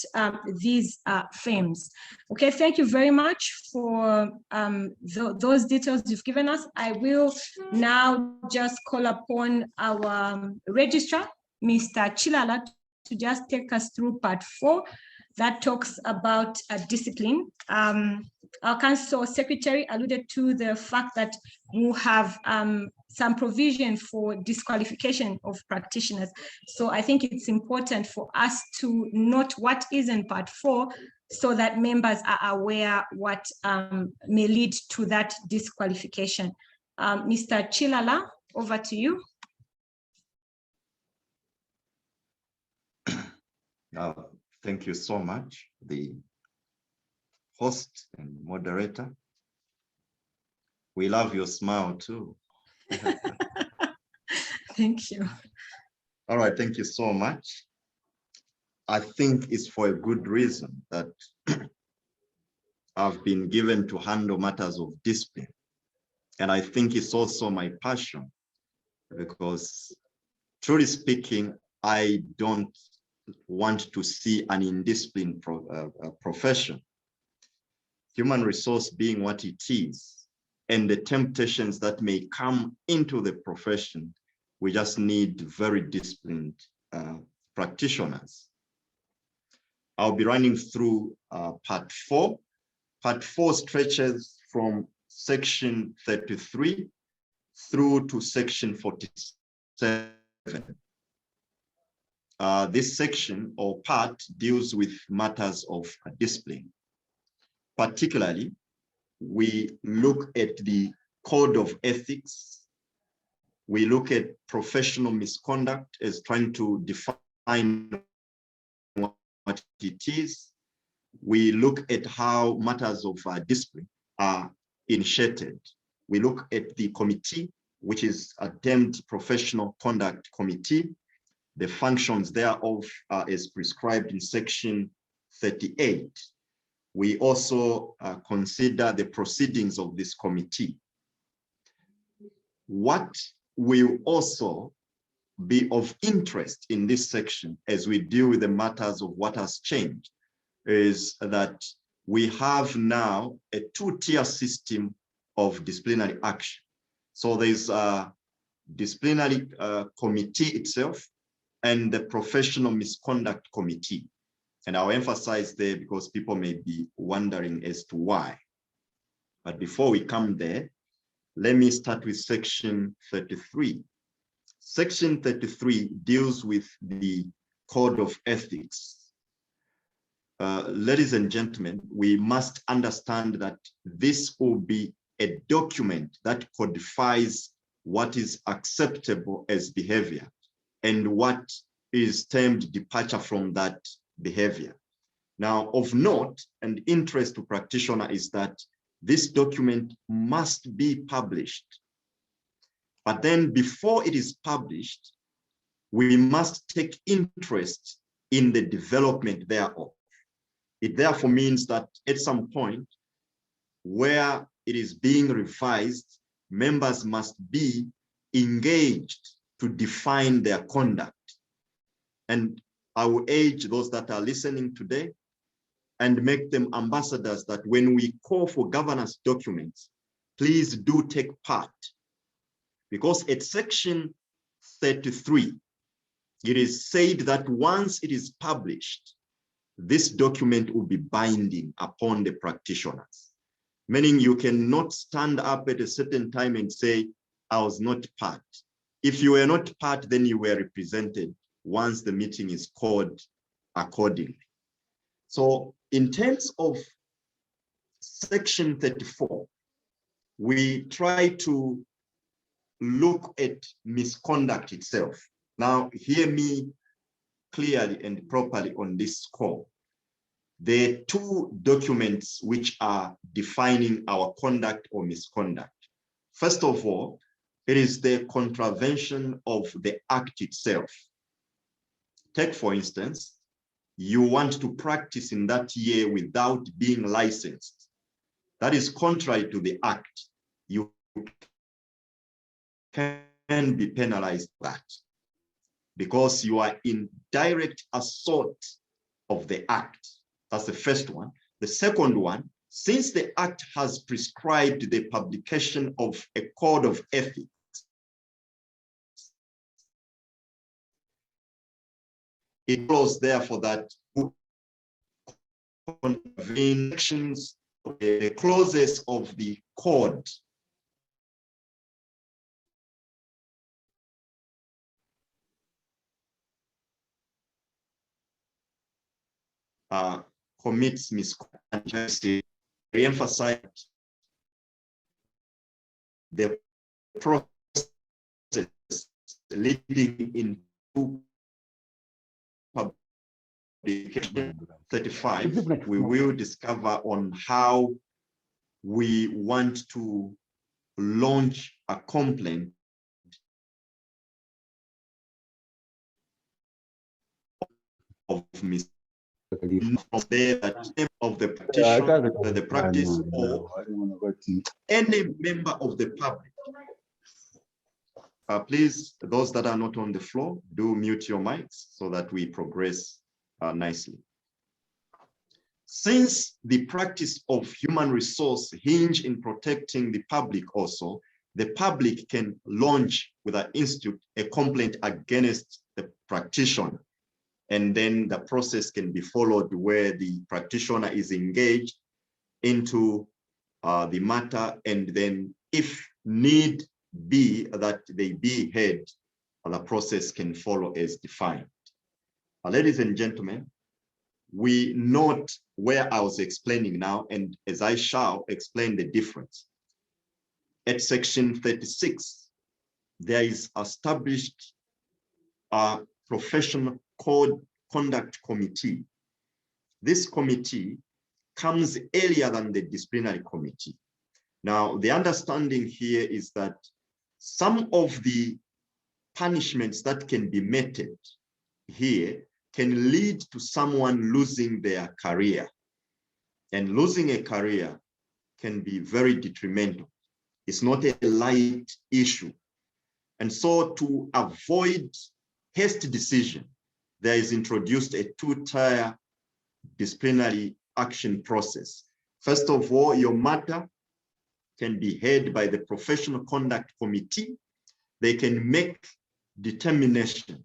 these firms. Okay, thank you very much for those details you've given us. I will now just call upon our registrar, Mr. Chilala, to just take us through part 4 that talks about discipline. our council secretary alluded to the fact that we have some provision for disqualification of practitioners. So I think it's important for us to note what is in part 4 so that members are aware what may lead to that disqualification. Mr. Chilala, over to you. Thank you so much, the host and moderator. We love your smile too. Thank you. All right, thank you so much. I think it's for a good reason that I've been given to handle matters of discipline. And I think it's also my passion, because truly speaking, I don't want to see an indisciplined profession. Human resource being what it is, and the temptations that may come into the profession, we just need very disciplined practitioners. I'll be running through part 4. Part 4 stretches from section 33 through to section 47. This section or part deals with matters of discipline. Particularly, we look at the code of ethics. We look at professional misconduct as trying to define what it is. We look at how matters of discipline are initiated. We look at the committee, which is a termed Professional Conduct Committee. The functions thereof are as prescribed in section 38. We also consider the proceedings of this committee. What will also be of interest in this section as we deal with the matters of what has changed is that we have now a 2-tier system of disciplinary action. So there's a disciplinary committee itself and the Professional Misconduct Committee. And I'll emphasize there because people may be wondering as to why. But before we come there, let me start with section 33. Section 33 deals with the Code of Ethics. Ladies and gentlemen, we must understand that this will be a document that codifies what is acceptable as behavior and what is termed departure from that behavior. Now, of note and interest to practitioner is that this document must be published. But then before it is published, we must take interest in the development thereof. It therefore means that at some point where it is being revised, members must be engaged to define their conduct. And I will urge those that are listening today and make them ambassadors that when we call for governance documents, please do take part. Because at section 33, it is said that once it is published, this document will be binding upon the practitioners. Meaning you cannot stand up at a certain time and say, I was not part. If you were not part, then you were represented once the meeting is called accordingly. So in terms of section 34, we try to look at misconduct itself. Now, hear me clearly and properly on this call. There are 2 documents which are defining our conduct or misconduct. First of all, it is the contravention of the act itself. Take, for instance, you want to practice in that year without being licensed. That is contrary to the act. You can be penalized for that because you are in direct assault of the act. That's the first one. The second one, since the act has prescribed the publication of a code of ethics, it follows therefore that contravene sections the clauses of the code commits misconduct, re-emphasize the process leading into publication 35, we will discover on how we want to launch a complaint of mis from there that of the petition, the practice, or any member of the public. Please, those that are not on the floor, do mute your mics so that we progress nicely. Since the practice of human resource hinge in protecting the public also, the public can launch with an institute a complaint against the practitioner. And then the process can be followed where the practitioner is engaged into the matter, and then if need be that they be heard, the process can follow as defined. Ladies and gentlemen, we note where I was explaining now, and as I shall explain the difference. At section 36, there is established a professional code conduct committee. This committee comes earlier than the disciplinary committee. Now, the understanding here is that some of the punishments that can be meted here can lead to someone losing their career. And losing a career can be very detrimental. It's not a light issue. And so to avoid hasty decision, there is introduced a two-tier disciplinary action process. First of all, your matter can be heard by the professional conduct committee. They can make determination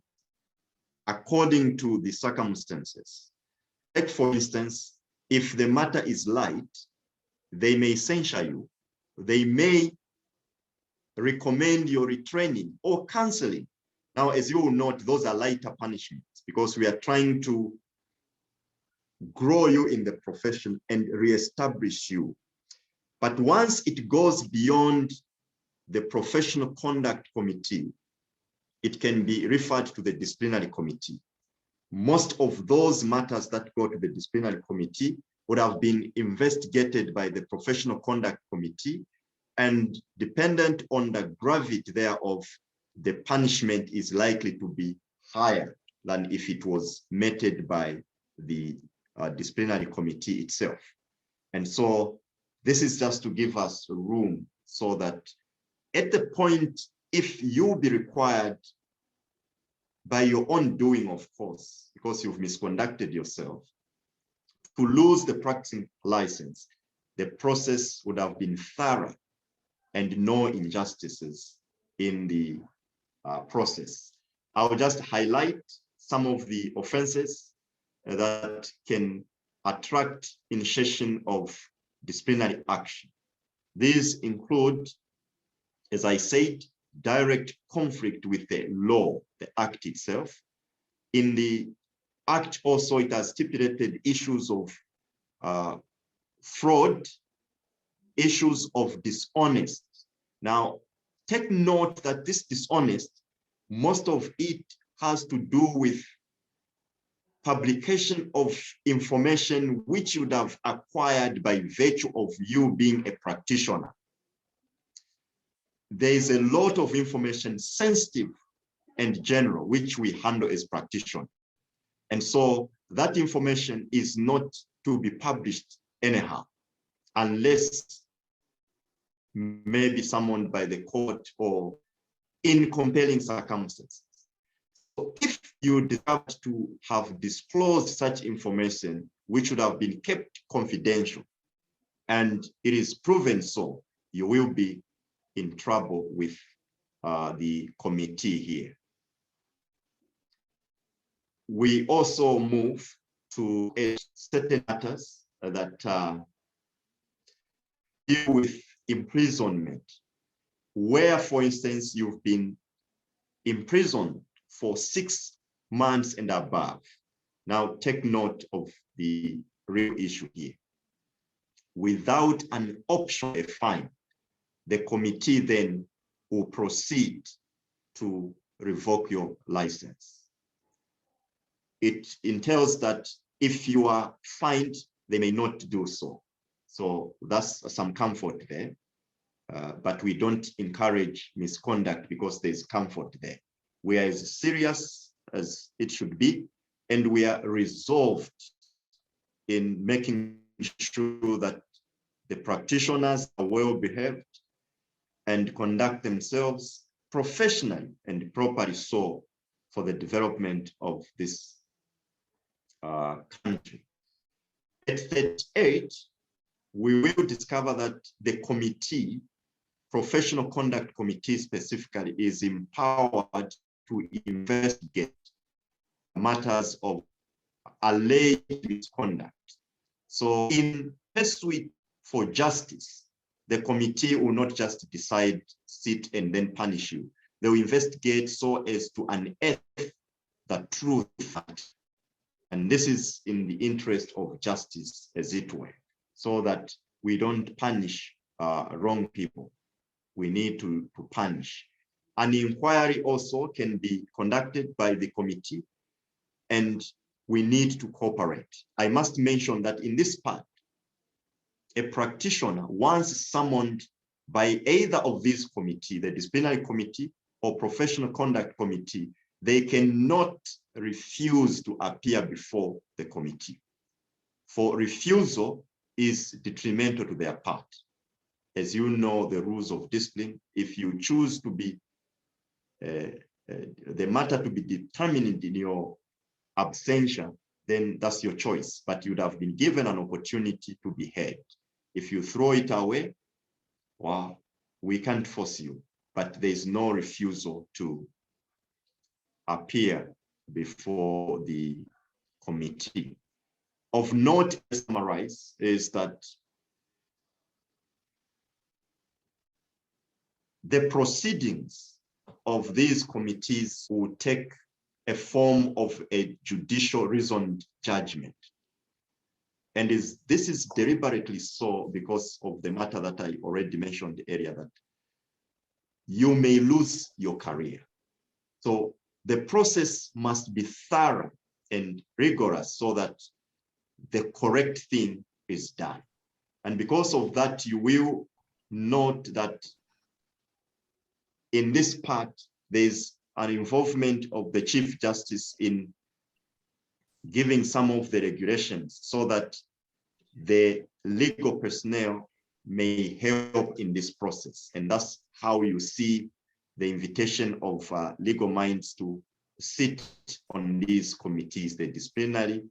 according to the circumstances. Like for instance, if the matter is light, they may censure you. They may recommend your retraining or canceling. Now, as you will note, those are lighter punishments because we are trying to grow you in the profession and reestablish you. But once it goes beyond the professional conduct committee, it can be referred to the disciplinary committee. Most of those matters that go to the disciplinary committee would have been investigated by the professional conduct committee, and dependent on the gravity thereof, the punishment is likely to be higher than if it was meted by the disciplinary committee itself. And so this is just to give us room so that at the point, if you be required by your own doing, of course, because you've misconducted yourself, to lose the practicing license, the process would have been thorough and no injustices in the process. I will just highlight some of the offenses that can attract initiation of disciplinary action. These include, as I said, direct conflict with the law, the act itself. In the act also, it has stipulated issues of fraud, issues of dishonest. Now, take note that this dishonest, most of it has to do with publication of information which you would have acquired by virtue of you being a practitioner. There is a lot of information, sensitive and general, which we handle as practitioners. And so that information is not to be published anyhow, unless maybe summoned by the court or in compelling circumstances. So if you decide to have disclosed such information, which would have been kept confidential, and it is proven so, you will be in trouble with the committee here. We also move to certain matters that deal with imprisonment, where, for instance, you've been imprisoned for 6 months and above. Now, take note of the real issue here. Without an option, a fine, the committee then will proceed to revoke your license. It entails that if you are fined, they may not do so. So that's some comfort there. But we don't encourage misconduct because there's comfort there. We are as serious as it should be, and we are resolved in making sure that the practitioners are well behaved and conduct themselves professionally and properly so for the development of this country. At 38, we will discover that the committee, Professional Conduct Committee specifically, is empowered to investigate matters of alleged misconduct. So in pursuit for justice, the committee will not just decide, sit, and then punish you. They will investigate so as to unearth the truth. And this is in the interest of justice, as it were, so that we don't punish wrong people. We need to punish. An inquiry also can be conducted by the committee, and we need to cooperate. I must mention that in this part, a practitioner, once summoned by either of these committees, the disciplinary committee or professional conduct committee, they cannot refuse to appear before the committee. For refusal is detrimental to their part. As you know, the rules of discipline, if you choose to be the matter to be determined in your absentia, then that's your choice, but you'd have been given an opportunity to be heard. If you throw it away, well, we can't force you, but there's no refusal to appear before the committee. Of note, to summarize, is that the proceedings of these committees will take a form of a judicial reasoned judgment. And this is deliberately so because of the matter that I already mentioned earlier, that you may lose your career. So the process must be thorough and rigorous so that the correct thing is done. And because of that, you will note that in this part, there's an involvement of the Chief Justice in giving some of the regulations so that the legal personnel may help in this process. And that's how you see the invitation of legal minds to sit on these committees, the disciplinary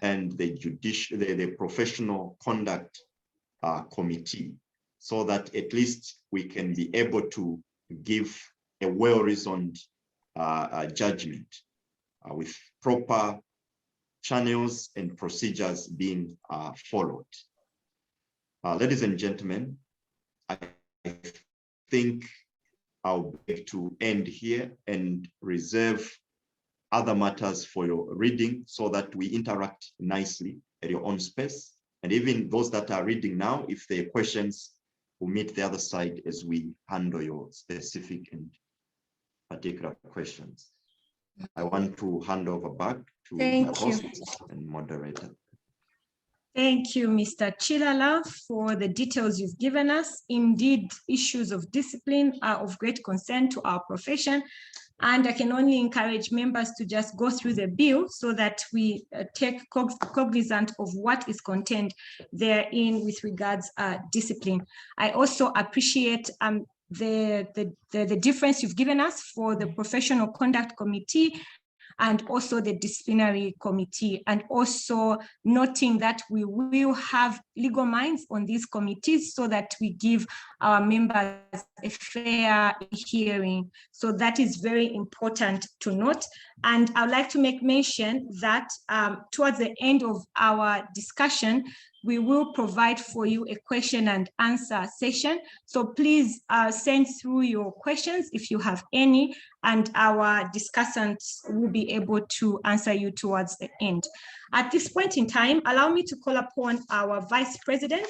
and the judicial, the professional conduct committee, so that at least we can be able to give a well-reasoned judgment with proper channels and procedures being followed. Ladies and gentlemen, I think I'll beg to end here and reserve other matters for your reading so that we interact nicely at your own space. And even those that are reading now, if there are questions, we'll meet the other side as we handle your specific and particular questions. I want to hand over back to my host and moderator. Thank you, Mr. Chilala, for the details you've given us. Indeed, issues of discipline are of great concern to our profession, and I can only encourage members to just go through the bill so that we take cognizant of what is contained therein with regards discipline. I also appreciate the difference you've given us for the Professional Conduct Committee and also the disciplinary committee, and also noting that we will have legal minds on these committees so that we give our members a fair hearing. So that is very important to note. And I'd like to make mention that towards the end of our discussion, we will provide for you a question and answer session. So please send through your questions if you have any, and our discussants will be able to answer you towards the end. At this point in time, allow me to call upon our Vice President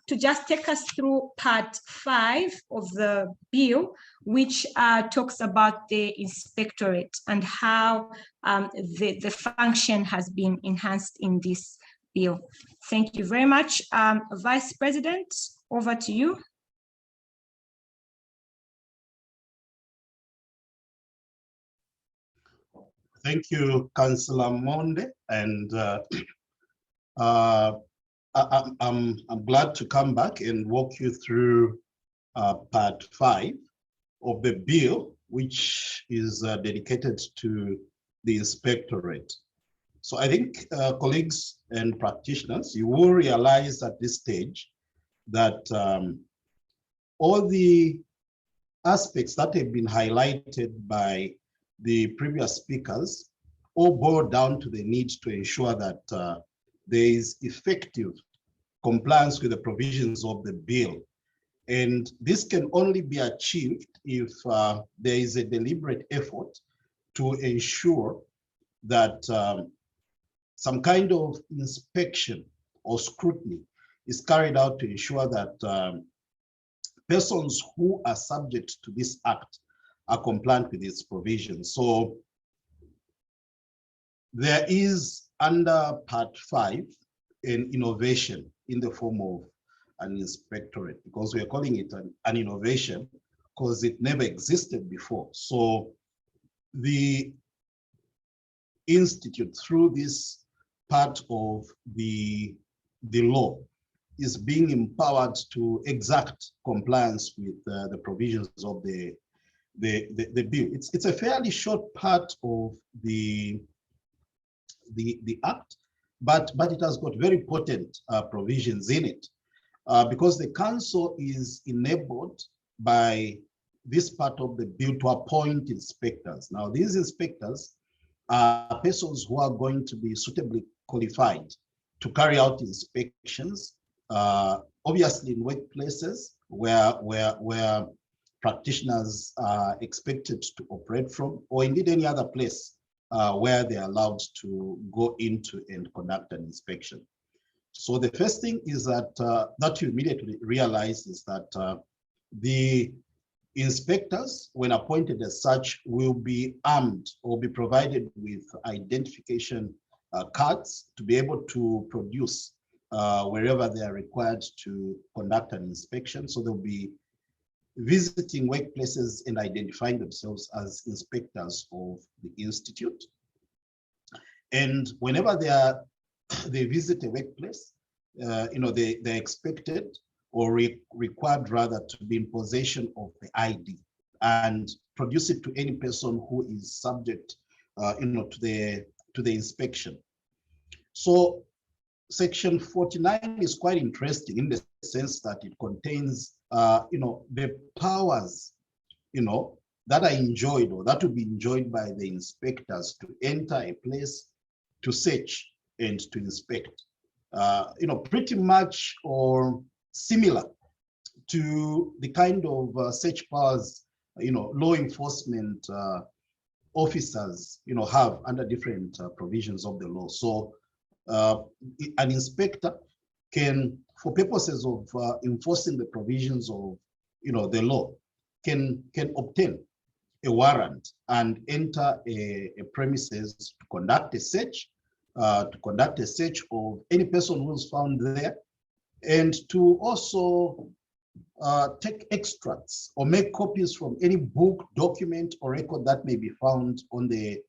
to just take us through part 5 of the bill, which talks about the inspectorate and how the function has been enhanced in this bill. Thank you very much. Vice President, over to you. Thank you, Councillor Monde, and I'm glad to come back and walk you through part 5 of the bill, which is dedicated to the inspectorate. So I think colleagues and practitioners, you will realize at this stage that all the aspects that have been highlighted by the previous speakers all boil down to the need to ensure that there is effective compliance with the provisions of the bill. And this can only be achieved if there is a deliberate effort to ensure that some kind of inspection or scrutiny is carried out to ensure that persons who are subject to this act are compliant with its provisions. So there is, under part 5, an innovation in the form of an inspectorate, because we are calling it an innovation because it never existed before. So the institute, through this part of the law, is being empowered to exact compliance with the provisions of the bill. It's a fairly short part of the act, but it has got very potent provisions in it, because the council is enabled by this part of the bill to appoint inspectors. Now, these inspectors are persons who are going to be suitably qualified to carry out inspections, obviously in workplaces where practitioners are expected to operate from, or indeed any other place where they're allowed to go into and conduct an inspection. So the first thing is that you immediately realize is that the inspectors, when appointed as such, will be armed or be provided with identification cards to be able to produce wherever they are required to conduct an inspection. So they'll be visiting workplaces and identifying themselves as inspectors of the institute. And whenever they visit a workplace, they're expected or required rather to be in possession of the ID and produce it to any person who is subject, to the inspection. So Section 49 is quite interesting in the sense that it contains, the powers, that are enjoyed or that will be enjoyed by the inspectors to enter a place, to search and to inspect. Pretty much or similar to the kind of search powers, law enforcement officers, have under different provisions of the law. So an inspector can, for purposes of enforcing the provisions of, the law, can obtain a warrant and enter a premises to conduct a search, of any person who's found there, and to also take extracts or make copies from any book, document, or record that may be found on the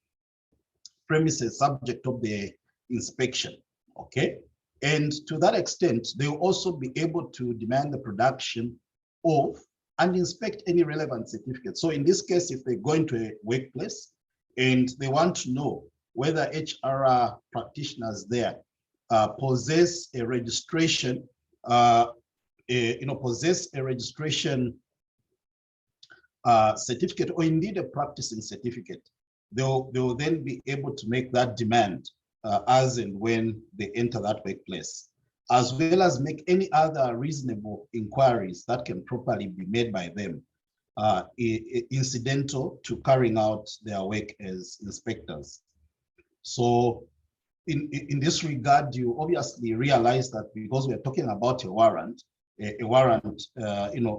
premises subject of the inspection. Okay, and to that extent, they will also be able to demand the production of and inspect any relevant certificates. So in this case, if they go into a workplace and they want to know whether HR practitioners there possess a registration, certificate, or indeed a practicing certificate, they will then be able to make that demand as and when they enter that workplace. as well as make any other reasonable inquiries that can properly be made by them, incidental to carrying out their work as inspectors. So in this regard, you obviously realize that because we're talking about a warrant, a warrant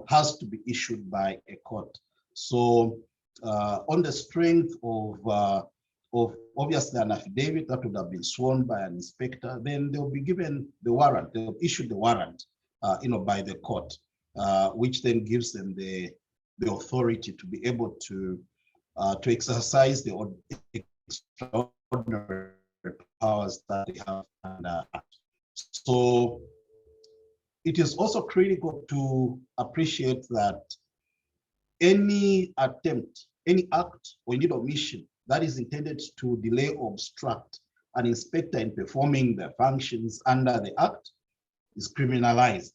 has to be issued by a court. So on the strength of obviously an affidavit that would have been sworn by an inspector, then they'll be given the warrant, they'll issue the warrant by the court, which then gives them the authority to be able to exercise the extraordinary powers that they have. So it is also critical to appreciate that any attempt, any act, or indeed omission that is intended to delay or obstruct an inspector in performing their functions under the Act is criminalized.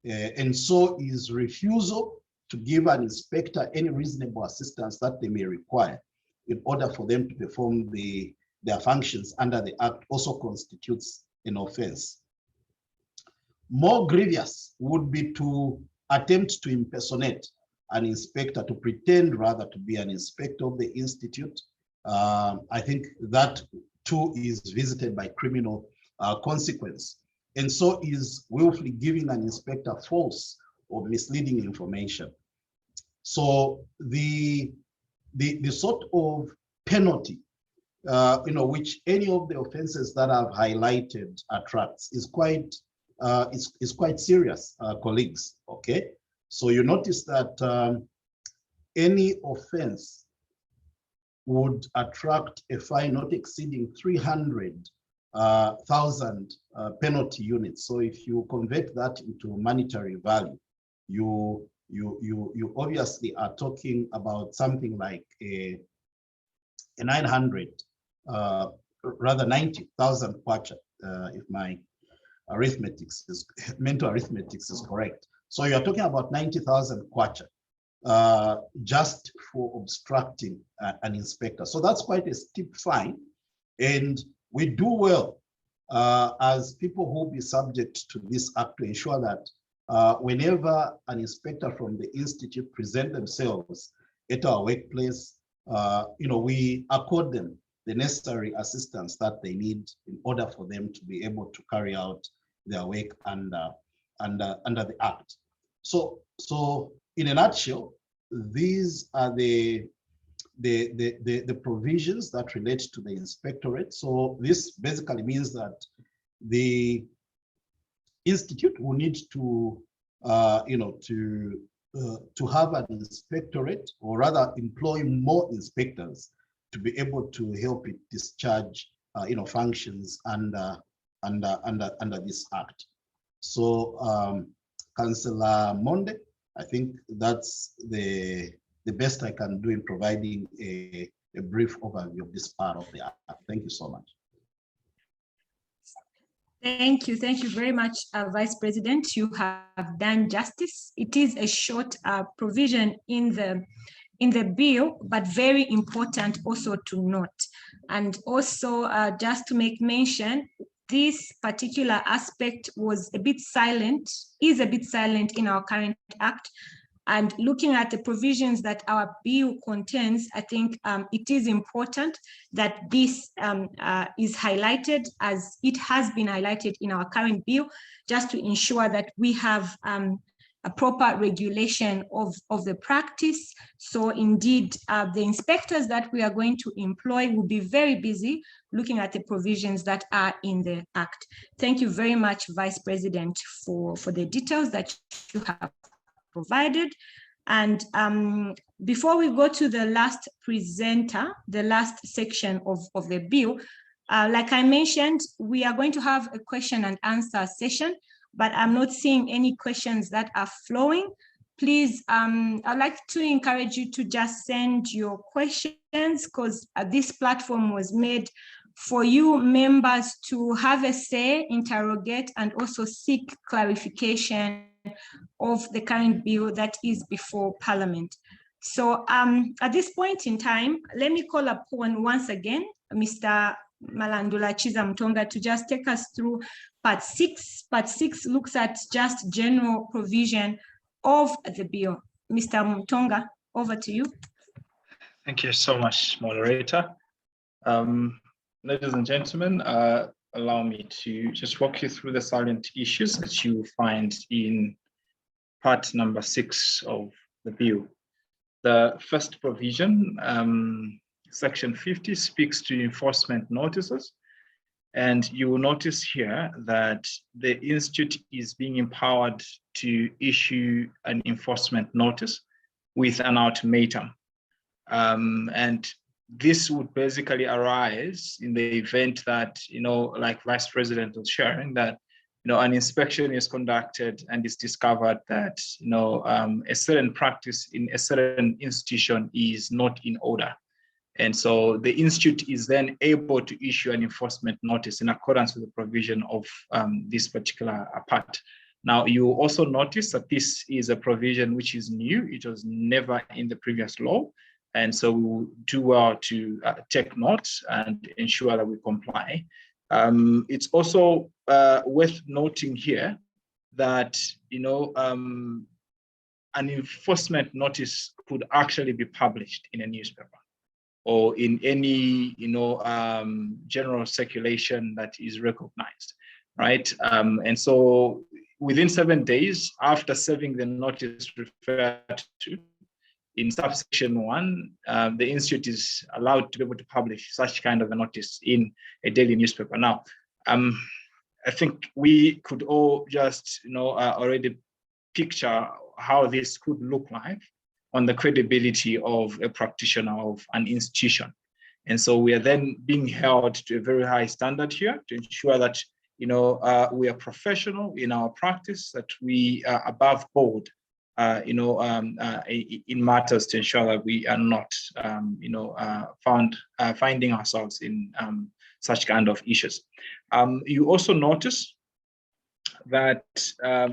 And so is refusal to give an inspector any reasonable assistance that they may require in order for them to perform their functions under the Act also constitutes an offense. More grievous would be to attempt to impersonate an inspector, to pretend rather to be an inspector of the institute. I think that too is visited by criminal consequence. And so is willfully giving an inspector false or misleading information. So the sort of penalty which any of the offenses that I've highlighted attracts is quite serious, colleagues. Okay, so you notice that any offense would attract a fine not exceeding 300,000 penalty units. So if you convert that into monetary value, you obviously are talking about something like a 90,000 kwacha, if my mental arithmetics is correct. So you're talking about 90,000 kwacha just for obstructing an inspector. So that's quite a steep fine. And we do well as people who will be subject to this act to ensure that whenever an inspector from the institute present themselves at our workplace, we accord them the necessary assistance that they need in order for them to be able to carry out their work under the Act. So in a nutshell, these are the provisions that relate to the inspectorate. So this basically means that the institute will need to have an inspectorate, or rather employ more inspectors to be able to help it discharge functions under this Act. So Councillor Monde, I think that's the best I can do in providing a brief overview of this part of the Act. Thank you so much. Thank you very much, Vice President. You have done justice. It is a short provision in the bill, but very important also to note. And also just to make mention, this particular aspect is a bit silent in our current Act. And looking at the provisions that our bill contains, I think it is important that this is highlighted, as it has been highlighted in our current bill, just to ensure that we have a proper regulation of the practice. So indeed, the inspectors that we are going to employ will be very busy looking at the provisions that are in the Act. Thank you very much, Vice President, for the details that you have provided. And before we go to the last presenter, the last section of the bill, like I mentioned, we are going to have a question and answer session, but I'm not seeing any questions that are flowing. Please, I'd like to encourage you to just send your questions, because this platform was made for you members to have a say, interrogate, and also seek clarification of the current bill that is before Parliament. So at this point in time, let me call upon once again Mr. Malandula Chiza Mtonga to just take us through Part 6. Part 6 looks at just general provision of the bill. Mr. Mutonga, over to you. Thank you so much, moderator. Ladies and gentlemen, allow me to just walk you through the salient issues that you find in part number 6 of the bill. The first provision, section 50, speaks to enforcement notices. And you will notice here that the Institute is being empowered to issue an enforcement notice with an ultimatum. And this would basically arise in the event that, like Vice President was sharing, that, an inspection is conducted and it's discovered that, a certain practice in a certain institution is not in order. And so the Institute is then able to issue an enforcement notice in accordance with the provision of this particular part. Now, you also notice that this is a provision which is new. It was never in the previous law. And so we will do well to take note and ensure that we comply. It's also worth noting here that, an enforcement notice could actually be published in a newspaper or in any, general circulation that is recognized, right? And so within 7 days after serving the notice referred to, in subsection 1, the Institute is allowed to be able to publish such kind of a notice in a daily newspaper. Now, I think we could all just, already picture how this could look like on the credibility of a practitioner of an institution. And so we are then being held to a very high standard here to ensure that, we are professional in our practice, that we are above board, in matters to ensure that we are not, finding ourselves in such kind of issues. You also notice that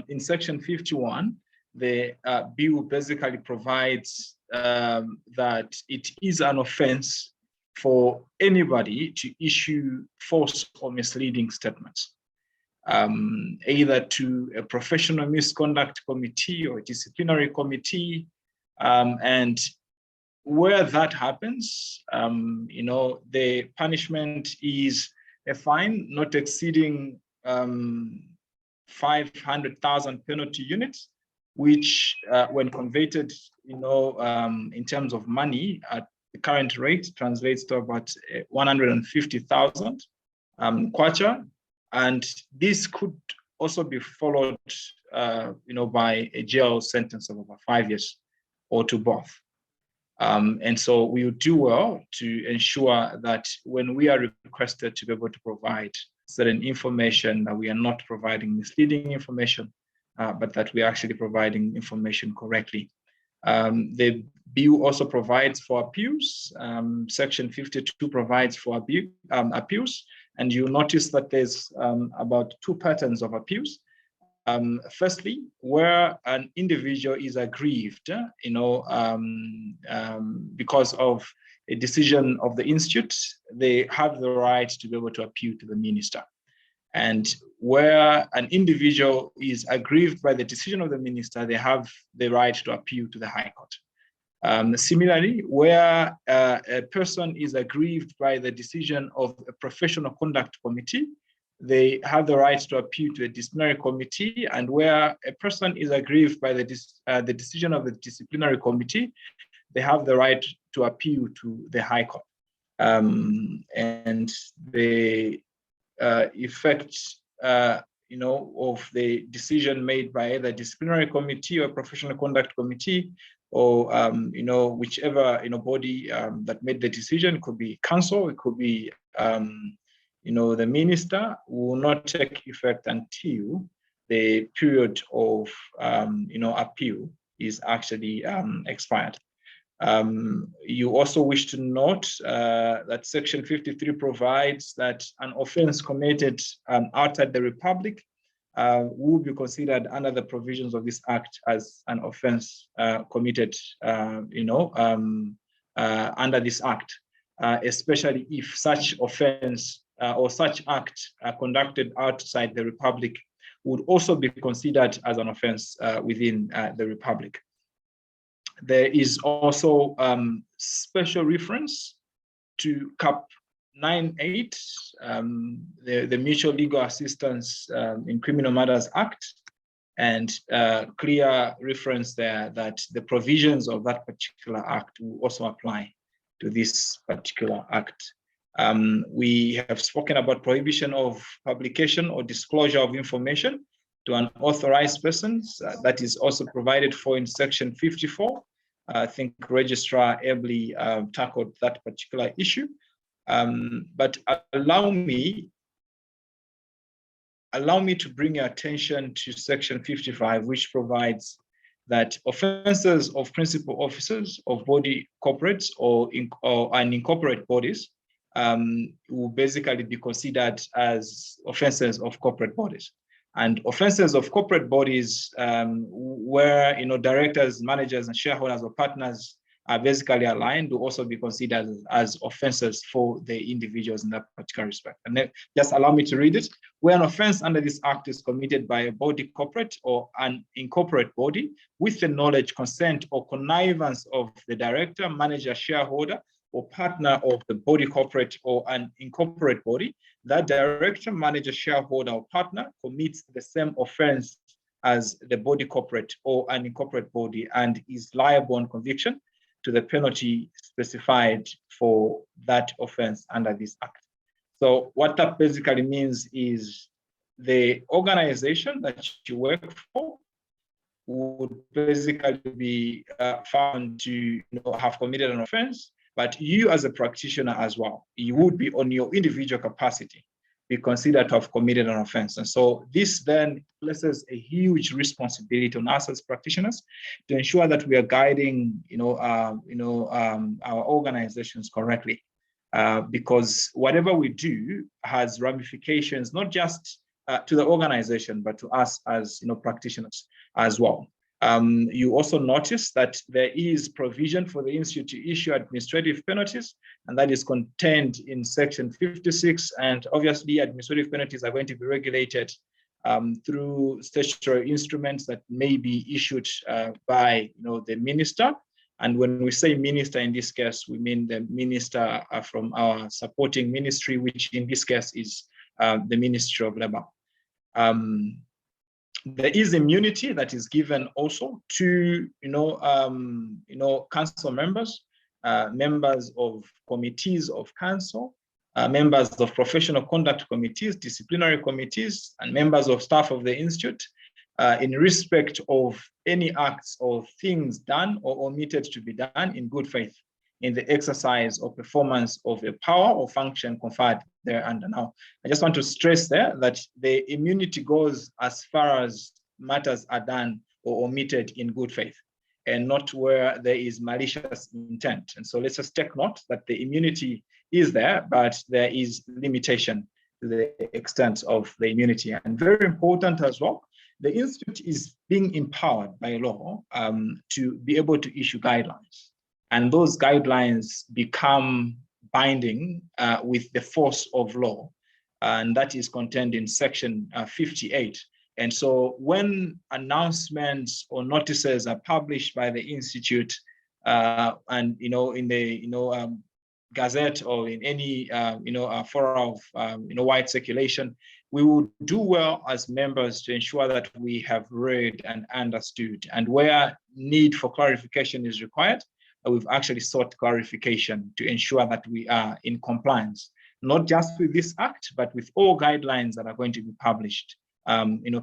in section 51, the bill basically provides that it is an offense for anybody to issue false or misleading statements, either to a professional misconduct committee or a disciplinary committee. And where that happens, the punishment is a fine not exceeding 500,000 penalty units, which when converted, in terms of money at the current rate translates to about 150,000 kwacha. And this could also be followed, by a jail sentence of about 5 years or to both. And so we would do well to ensure that when we are requested to be able to provide certain information, that we are not providing misleading information, but that we are actually providing information correctly. The bill also provides for appeals. Section 52 provides for appeals. And you notice that there's about 2 patterns of appeals. Firstly, where an individual is aggrieved, because of a decision of the Institute, they have the right to be able to appeal to the minister. And where an individual is aggrieved by the decision of the minister, they have the right to appeal to the High Court. Similarly, where a person is aggrieved by the decision of a professional conduct committee, they have the right to appeal to a disciplinary committee. And where a person is aggrieved by the decision of the disciplinary committee, they have the right to appeal to the High Court. And the effect, of the decision made by either disciplinary committee or professional conduct committee, or whichever body that made the decision, could be council, it could be the minister, will not take effect until the period of appeal is actually expired. You also wish to note that section 53 provides that an offense committed outside the Republic will be considered under the provisions of this act as an offense committed, under this act, especially if such offense or such act conducted outside the Republic would also be considered as an offense within the Republic. There is also special reference to Cap 9.8, the Mutual Legal Assistance in Criminal Matters Act, and clear reference there that the provisions of that particular act will also apply to this particular act. We have spoken about prohibition of publication or disclosure of information to unauthorized persons. That is also provided for in section 54. I think Registrar ably tackled that particular issue. But allow me to bring your attention to section 55, which provides that offenses of principal officers of body corporates or unincorporated bodies will basically be considered as offenses of corporate bodies. And offenses of corporate bodies where directors, managers, and shareholders or partners are basically aligned will also be considered as offenses for the individuals in that particular respect. And then just allow me to read it. Where an offense under this act is committed by a body corporate or an incorporate body with the knowledge, consent, or connivance of the director, manager, shareholder, or partner of the body corporate or an incorporate body, that director, manager, shareholder, or partner commits the same offense as the body corporate or an incorporate body and is liable on conviction to the penalty specified for that offense under this act. So what that basically means is the organization that you work for would basically be found to have committed an offense, but you as a practitioner as well, you would be on your individual capacity be considered to have committed an offense. And so this then places a huge responsibility on us as practitioners to ensure that we are guiding our organizations correctly. Because whatever we do has ramifications, not just to the organization, but to us as practitioners as well. You also notice that there is provision for the institute to issue administrative penalties, and that is contained in section 56. And obviously, administrative penalties are going to be regulated through statutory instruments that may be issued by the minister. And when we say minister in this case, we mean the minister from our supporting ministry, which in this case is the Ministry of Labour. There is immunity that is given also to council members, members of committees of council, members of professional conduct committees, disciplinary committees, and members of staff of the institute in respect of any acts or things done or omitted to be done in good faith in the exercise or performance of a power or function conferred thereunder. Now, I just want to stress there that the immunity goes as far as matters are done or omitted in good faith, and not where there is malicious intent. And so let's just take note that the immunity is there, but there is limitation to the extent of the immunity. And very important as well, the institute is being empowered by law to be able to issue guidelines. And those guidelines become binding with the force of law. And that is contained in section 58. And so when announcements or notices are published by the institute and in the Gazette or in any forum of wide circulation, we would do well as members to ensure that we have read and understood. And where need for clarification is required, we've actually sought clarification to ensure that we are in compliance, not just with this act, but with all guidelines that are going to be published,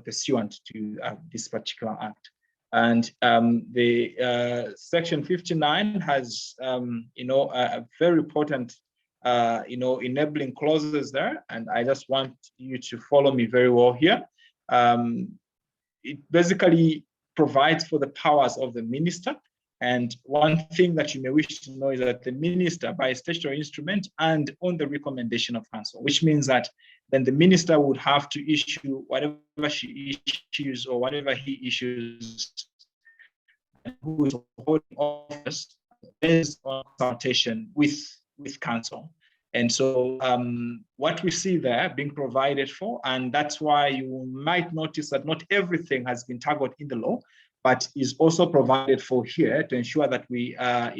pursuant to this particular act. And the section 59 has, a very important, enabling clauses there. And I just want you to follow me very well here. It basically provides for the powers of the minister. And one thing that you may wish to know is that the minister, by statutory instrument and on the recommendation of council, which means that then the minister would have to issue whatever she issues or whatever he issues, who is holding office based on consultation with council. And so what we see there being provided for, and that's why you might notice that not everything has been tackled in the law, but is also provided for here to ensure that we are,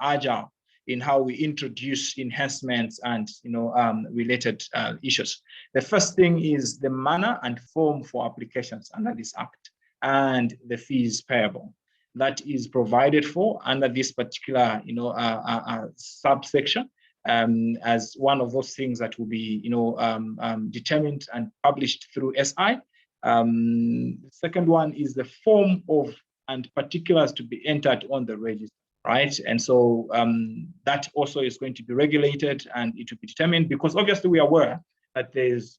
agile in how we introduce enhancements and, related issues. The first thing is the manner and form for applications under this act and the fees payable. That is provided for under this particular, subsection as one of those things that will be, determined and published through SI. The second one is the form of and particulars to be entered on the register, right? And so that also is going to be regulated and it will be determined, because obviously we are aware that there's,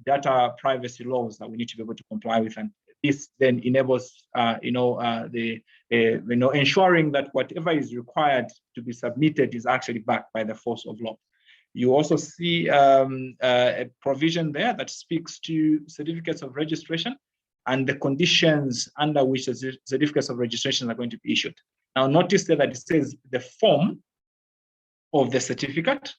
data privacy laws that we need to be able to comply with, and this then enables, ensuring that whatever is required to be submitted is actually backed by the force of law. You also see a provision there that speaks to certificates of registration and the conditions under which the certificates of registration are going to be issued. Now, notice there that it says the form of the certificate.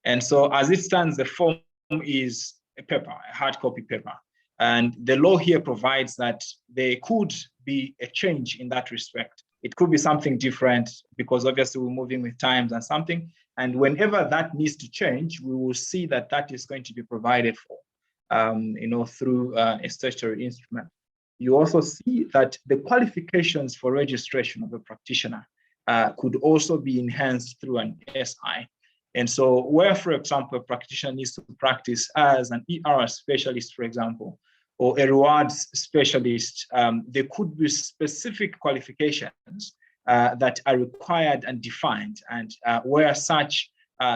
And so as it stands, the form is a paper, a hard copy paper. And the law here provides that there could be a change in that respect. It could be something different because obviously we're moving with times and something. And whenever that needs to change, we will see that that is going to be provided for, through a statutory instrument. You also see that the qualifications for registration of a practitioner could also be enhanced through an SI. And so where, for example, a practitioner needs to practice as an ER specialist, for example, or a rewards specialist, there could be specific qualifications that are required and defined. And where such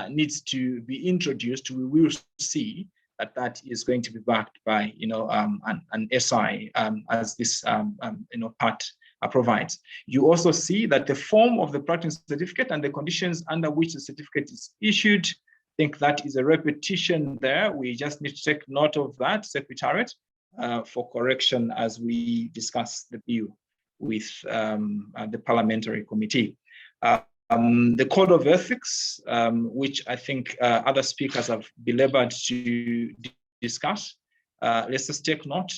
needs to be introduced, we will see that that is going to be backed by, an SI as this, part provides. You also see that the form of the practice certificate and the conditions under which the certificate is issued, I think that is a repetition there. We just need to take note of that, Secretariat, for correction as we discuss the bill with the parliamentary committee. The Code of Ethics, which I think other speakers have belabored to discuss, let's just take note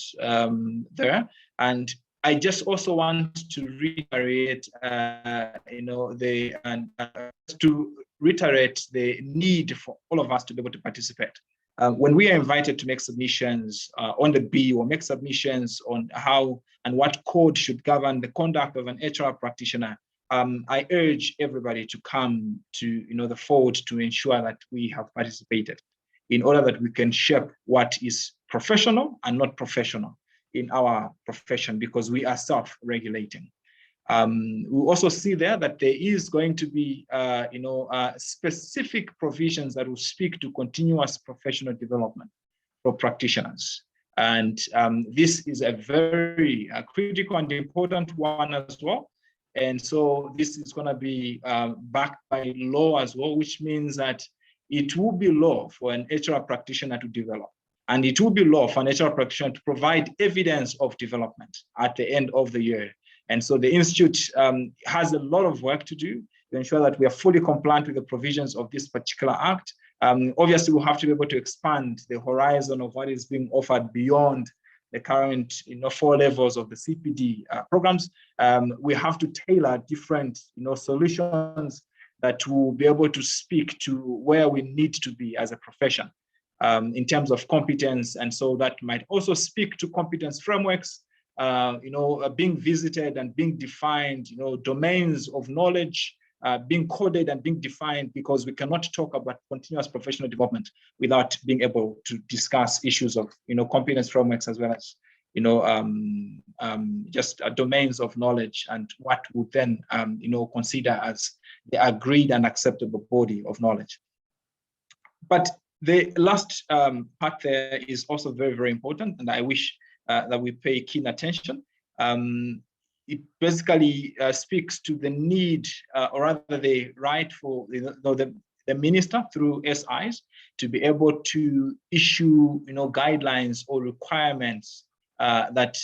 there. And I just also want to reiterate, the need for all of us to be able to participate. When we are invited to make submissions on the bill or make submissions on how and what code should govern the conduct of an HR practitioner, I urge everybody to come to the fold to ensure that we have participated in order that we can shape what is professional and not professional in our profession, because we are self-regulating. We also see there that there is going to be specific provisions that will speak to continuous professional development for practitioners. And this is a very critical and important one as well. And so this is going to be backed by law as well, which means that it will be law for an HR practitioner to develop. And it will be law for an HR practitioner to provide evidence of development at the end of the year. And so the Institute has a lot of work to do to ensure that we are fully compliant with the provisions of this particular act. Obviously, we'll have to be able to expand the horizon of what is being offered beyond the current 4 levels of the CPD programs. We have to tailor different solutions that will be able to speak to where we need to be as a profession. In terms of competence, and so that might also speak to competence frameworks, being visited and being defined, domains of knowledge being coded and being defined, because we cannot talk about continuous professional development without being able to discuss issues of competence frameworks, as well as just domains of knowledge and what would then consider as the agreed and acceptable body of knowledge. But the last part there is also very, very important, and I wish that we pay keen attention. It basically speaks to the need, or rather the right for the minister through SIs to be able to issue guidelines or requirements that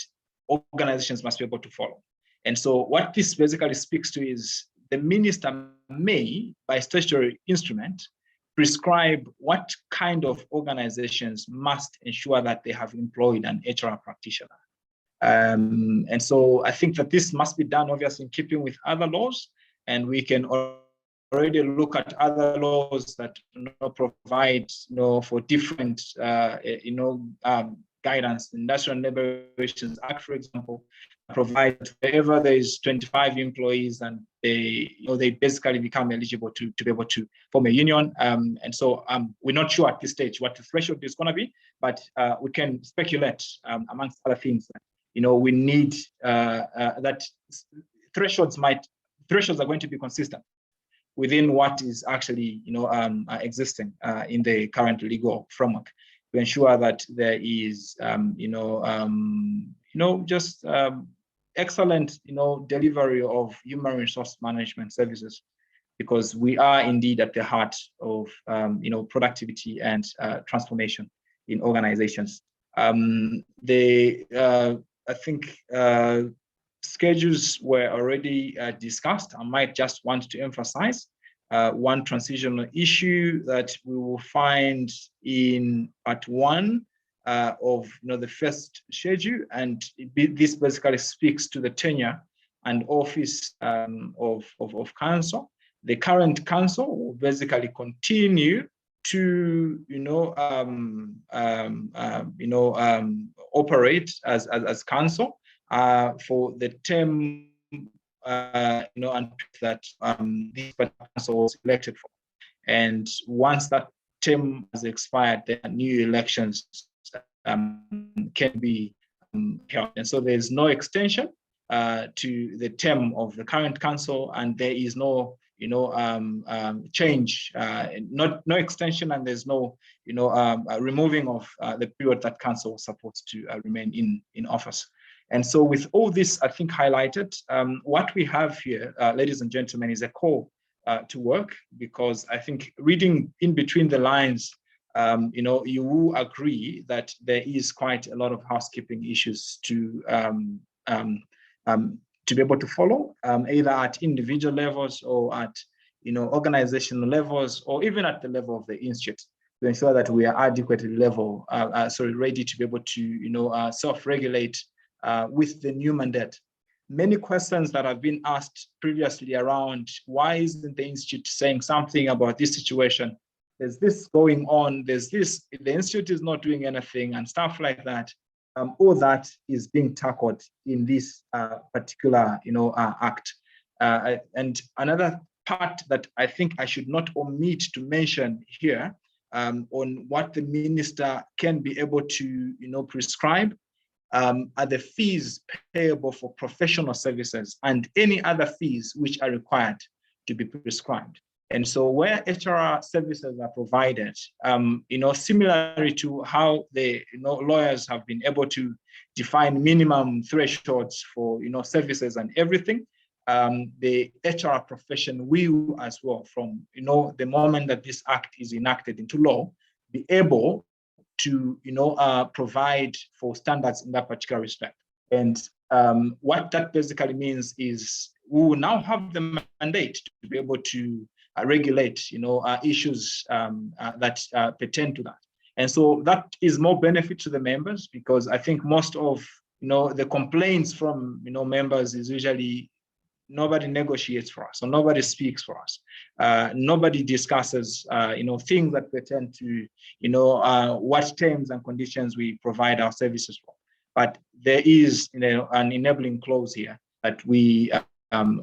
organizations must be able to follow. And so what this basically speaks to is the minister may, by statutory instrument, prescribe what kind of organizations must ensure that they have employed an HR practitioner. And so I think that this must be done obviously in keeping with other laws, and we can already look at other laws that provide for different guidance. The Industrial and Labour Relations Act, for example, provides wherever there is 25 employees and they basically become eligible to be able to form a union. And so we're not sure at this stage what the threshold is going to be, but we can speculate amongst other things. We need that thresholds are going to be consistent within what is actually existing in the current legal framework, to ensure that there is excellent delivery of human resource management services, because we are indeed at the heart of productivity and transformation in organizations. I think schedules were already discussed. I might just want to emphasize one transitional issue that we will find in part 1 of the first schedule, and this basically speaks to the tenure and office of council. The current council will basically continue to operate as council for the term and that this council was elected for. And once that term has expired, then new elections can be held. And so there's no extension to the term of the current council, and there is no change, no extension, and there's no removing of the period that council was supposed to remain in office. And so with all this, I think, highlighted, what we have here, ladies and gentlemen, is a call to work, because I think reading in between the lines, you will agree that there is quite a lot of housekeeping issues to be able to follow, either at individual levels or at organizational levels, or even at the level of the institute, to ensure that we are adequately ready to be able to self-regulate with the new mandate. Many questions that have been asked previously around why isn't the institute saying something about this situation? There's this going on, there's this, the institute is not doing anything and stuff like that. All that is being tackled in this particular act. And another part that I think I should not omit to mention here on what the minister can be able to prescribe are the fees payable for professional services and any other fees which are required to be prescribed. And so where HR services are provided, similarly to how the lawyers have been able to define minimum thresholds for services and everything, the HR profession will as well, from the moment that this act is enacted into law, be able to provide for standards in that particular respect. And what that basically means is we will now have the mandate to be able to regulate issues that pertain to that. And so that is more benefit to the members, because I think most of the complaints from members is usually nobody negotiates for us, or nobody speaks for us. Nobody discusses things that pertain to what terms and conditions we provide our services for. But there is an enabling clause here that we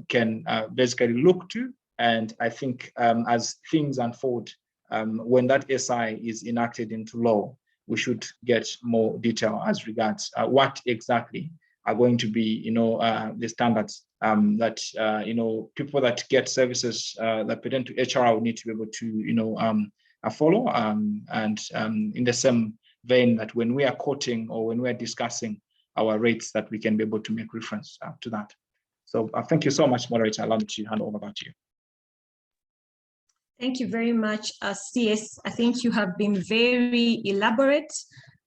can basically look to. And I think as things unfold, when that SI is enacted into law, we should get more detail as regards what exactly are going to be, the standards that people that get services that pertain to HR will need to be able to, follow. And in the same vein, that when we are quoting or when we are discussing our rates, that we can be able to make reference to that. So thank you so much, moderator. Allow me to hand over back to you. Thank you very much, CS. I think you have been very elaborate,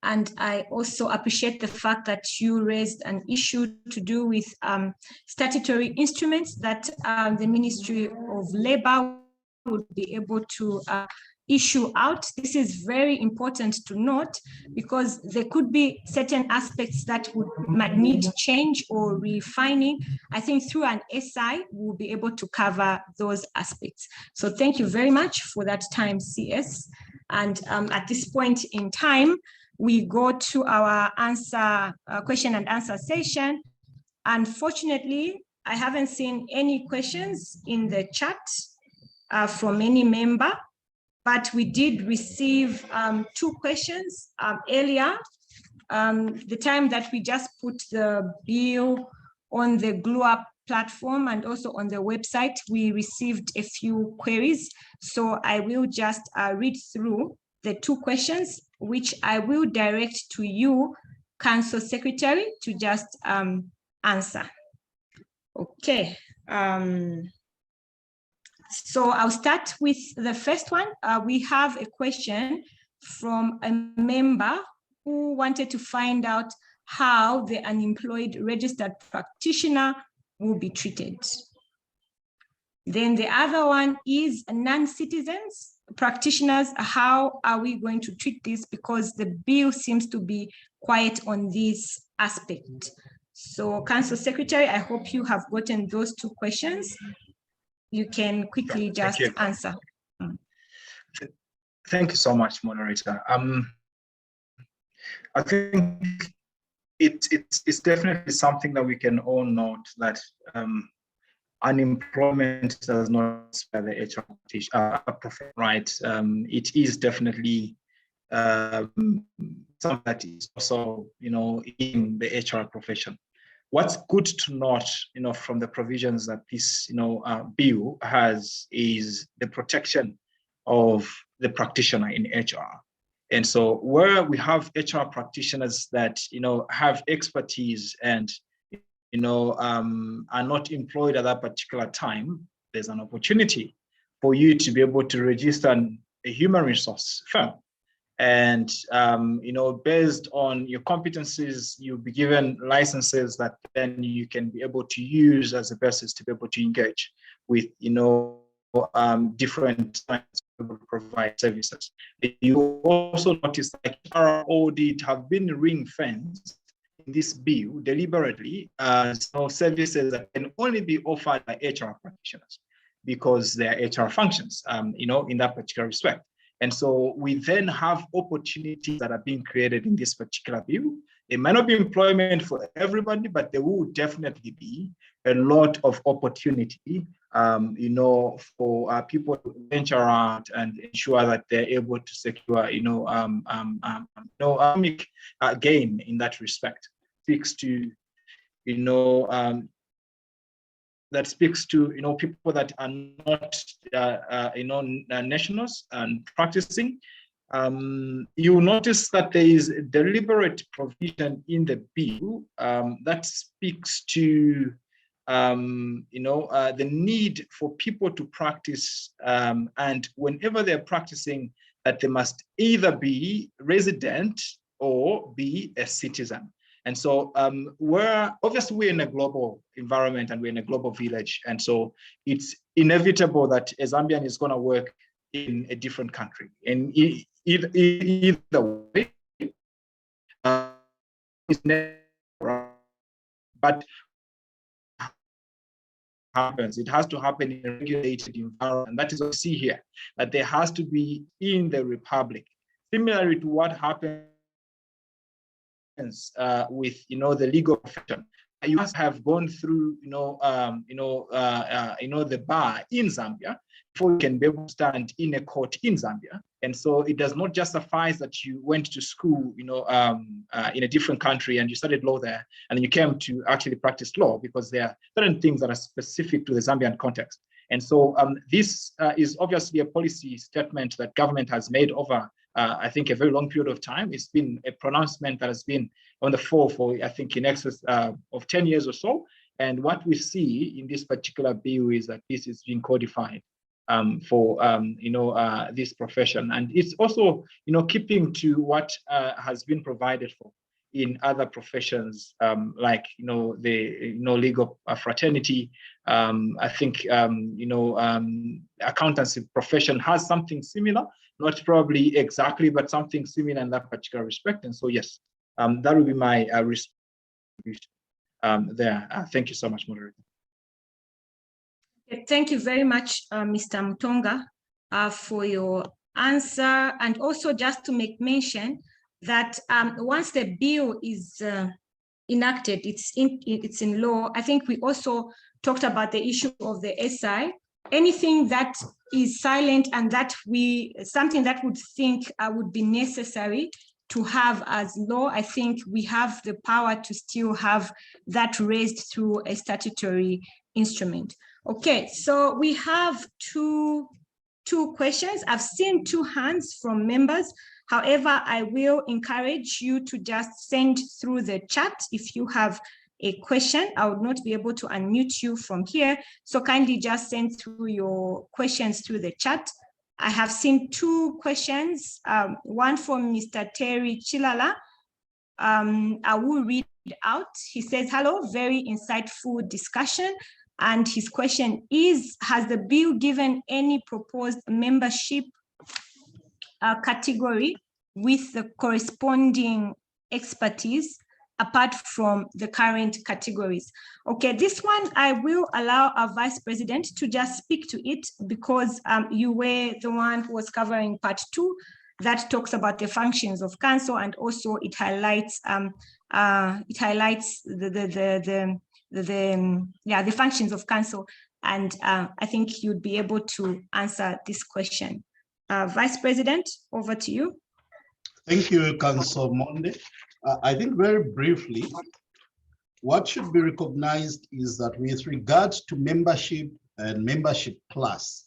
and I also appreciate the fact that you raised an issue to do with statutory instruments that the Ministry of Labour would be able to issue out. This is very important to note because there could be certain aspects that might need change or refining. I think through an SI, we'll be able to cover those aspects. So thank you very much for that time, CS. And at this point in time, we go to our question and answer session. Unfortunately, I haven't seen any questions in the chat from any member, but we did receive 2 questions earlier. The time that we just put the bill on the GlueUp platform and also on the website, we received a few queries. So I will just read through the 2 questions, which I will direct to you, Council Secretary, to just answer. Okay. So I'll start with the first one. We have a question from a member who wanted to find out how the unemployed registered practitioner will be treated. Then the other one is non-citizens practitioners. How are we going to treat this? Because the bill seems to be quiet on this aspect. So Council Secretary, I hope you have gotten those 2 questions. You can quickly just answer. Thank you so much, moderator. I think it's definitely something that we can all note that unemployment does not spare the HR profession, right? It is definitely something that is also, in the HR profession. What's good to note, from the provisions that this, bill has is the protection of the practitioner in HR. And so where we have HR practitioners that, have expertise and, are not employed at that particular time, there's an opportunity for you to be able to register a human resource firm. And, based on your competencies, you'll be given licenses that then you can be able to use as a basis to be able to engage with, different types of provide services. You also notice that HR audit have been ring-fenced in this bill deliberately, services that can only be offered by HR practitioners because they are HR functions, in that particular respect. And so we then have opportunities that are being created in this particular bill. It might not be employment for everybody, but there will definitely be a lot of opportunity, for people to venture out and ensure that they're able to secure, economic gain in that respect. Speaks to, that speaks to people that are not nationals and practicing. You will notice that there is a deliberate provision in the bill that speaks to the need for people to practice, and whenever they're practicing, that they must either be resident or be a citizen. And so we're in a global environment and we're in a global village. And so it's inevitable that a Zambian is going to work in a different country. And either way, it's never, but happens. It has to happen in a regulated environment. And that is what we see here, that there has to be in the Republic. Similarly to what happens with the legal profession, you must have gone through the bar in Zambia before you can be able to stand in a court in Zambia. And so it does not just suffice that you went to school in a different country and you studied law there and then you came to actually practice law, because there are certain things that are specific to the Zambian context. And so this is obviously a policy statement that government has made over I think a very long period of time. It's been a pronouncement that has been on the fore for, I think, in excess of 10 years or so. And what we see in this particular bill is that this is being codified for this profession. And it's also, keeping to what has been provided for in other professions, like, the, legal fraternity. I think, accountancy profession has something similar. not probably exactly, but something similar in that particular respect. And so, yes, that would be my response there. Thank you so much, moderator. Thank you very much, Mr. Mutonga, for your answer. And also just to make mention that once the bill is enacted, it's in law. I think we also talked about the issue of the SI. Anything that is silent and that something that would think would be necessary to have as law, I think we have the power to still have that raised through a statutory instrument. Okay, so we have two questions. I've seen 2 hands from members. However, I will encourage you to just send through the chat if you have a question. I would not be able to unmute you from here. So kindly just send through your questions through the chat. I have seen 2 questions, one from Mr. Terry Chilala. I will read it out. He says, hello, very insightful discussion. And his question is, has the bill given any proposed membership category with the corresponding expertise apart from the current categories? Okay, this one I will allow our Vice President to just speak to it because you were the one who was covering part 2 that talks about the functions of council, and also it highlights the functions of council. And I think you'd be able to answer this question. Vice President, over to you. Thank you, Councillor Monde. I think very briefly, what should be recognized is that with regards to membership and membership class,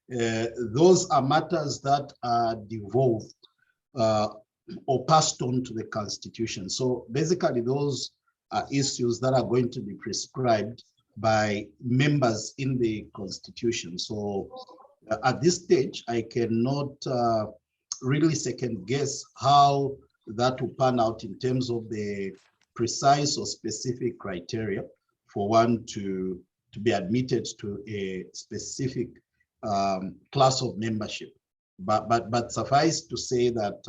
those are matters that are devolved or passed on to the Constitution. So basically, those are issues that are going to be prescribed by members in the Constitution. So at this stage, I cannot really second guess how that will pan out in terms of the precise or specific criteria for one to be admitted to a specific class of membership. But suffice to say that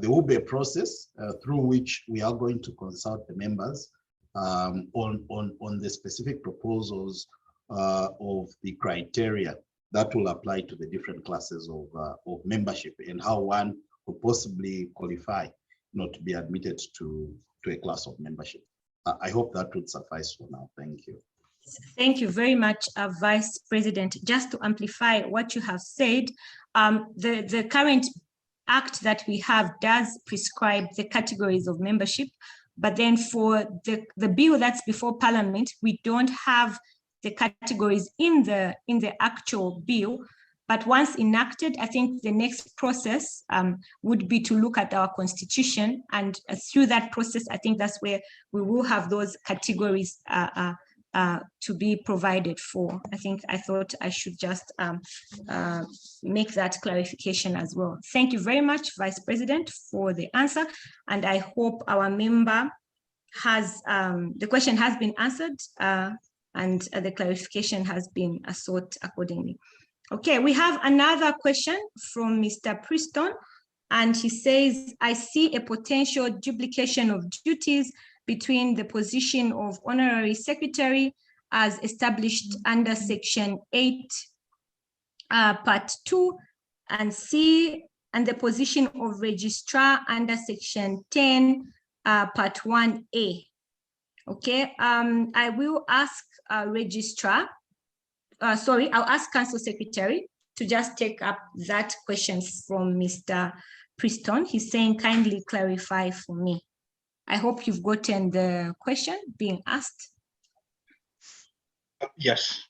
there will be a process through which we are going to consult the members on the specific proposals of the criteria that will apply to the different classes of membership and how one could possibly qualify not to be admitted to a class of membership. I hope that would suffice for now. Thank you. Thank you very much, Vice President. Just to amplify what you have said, the current act that we have does prescribe the categories of membership, but then for the bill that's before Parliament, we don't have the categories in the actual bill. But once enacted, I think the next process would be to look at our Constitution, and through that process, I think that's where we will have those categories to be provided for. I thought I should just make that clarification as well. Thank you very much, Vice President, for the answer. And I hope our member has, the question has been answered and the clarification has been sought accordingly. Okay, we have another question from Mr. Preston, and he says, I see a potential duplication of duties between the position of Honorary Secretary as established under Section 8, Part 2, and C, and the position of Registrar under Section 10, Part 1A. Okay, I will ask Registrar, I'll ask Council Secretary to just take up that question from Mr. Preston. He's saying, kindly clarify for me. I hope you've gotten the question being asked. Yes.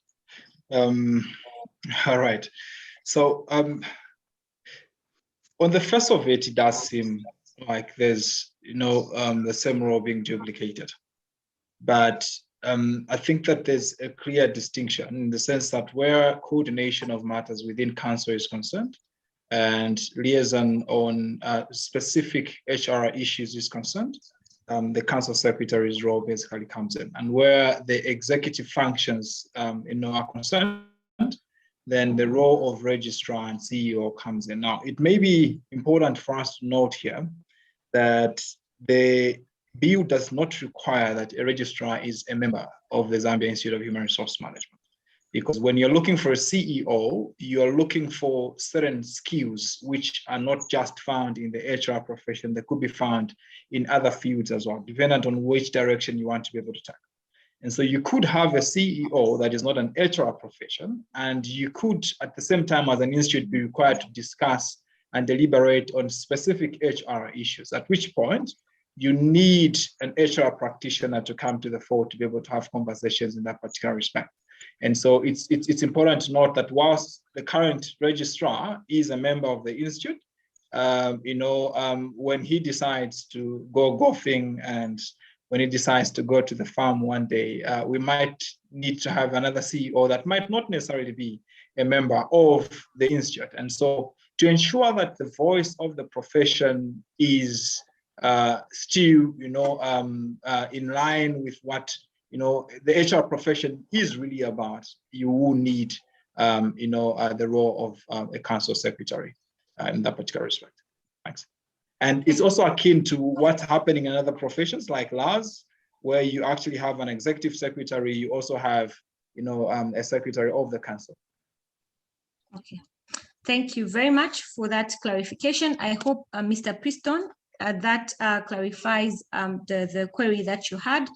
All right. So on the first of it, it does seem like there's, the same role being duplicated. But I think that there's a clear distinction in the sense that where coordination of matters within council is concerned and liaison on specific HR issues is concerned, the council secretary's role basically comes in. And where the executive functions are concerned, then the role of registrar and CEO comes in. Now, it may be important for us to note here that the bill does not require that a registrar is a member of the Zambia Institute of Human Resource Management. Because when you're looking for a CEO, you're looking for certain skills which are not just found in the HR profession, they could be found in other fields as well, depending on which direction you want to be able to tackle. And so you could have a CEO that is not an HR profession, and you could, at the same time as an institute, be required to discuss and deliberate on specific HR issues, at which point you need an HR practitioner to come to the fore to be able to have conversations in that particular respect. And so it's important to note that whilst the current registrar is a member of the institute, when he decides to go golfing and when he decides to go to the farm one day, we might need to have another CEO that might not necessarily be a member of the institute. And so to ensure that the voice of the profession is still, in line with what the HR profession is really about, you will need, the role of a council secretary in that particular respect. Thanks. And it's also akin to what's happening in other professions like LAS, where you actually have an executive secretary. You also have, a secretary of the council. Okay. Thank you very much for that clarification. I hope, Mr. Preston, that clarifies the query that you had.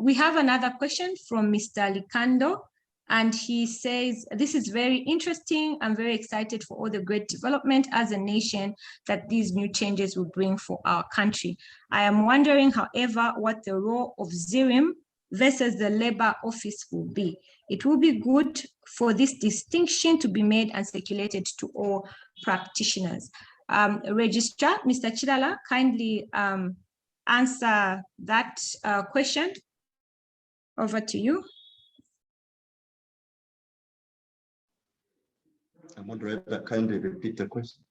We have another question from Mr. Likando, and he says, this is very interesting. I'm very excited for all the great development as a nation that these new changes will bring for our country. I am wondering, however, what the role of ZIRIM versus the Labor Office will be. It will be good for this distinction to be made and circulated to all practitioners. Registrar, Mr. Chilala, kindly answer that question. Over to you. Moderator, kindly repeat the question.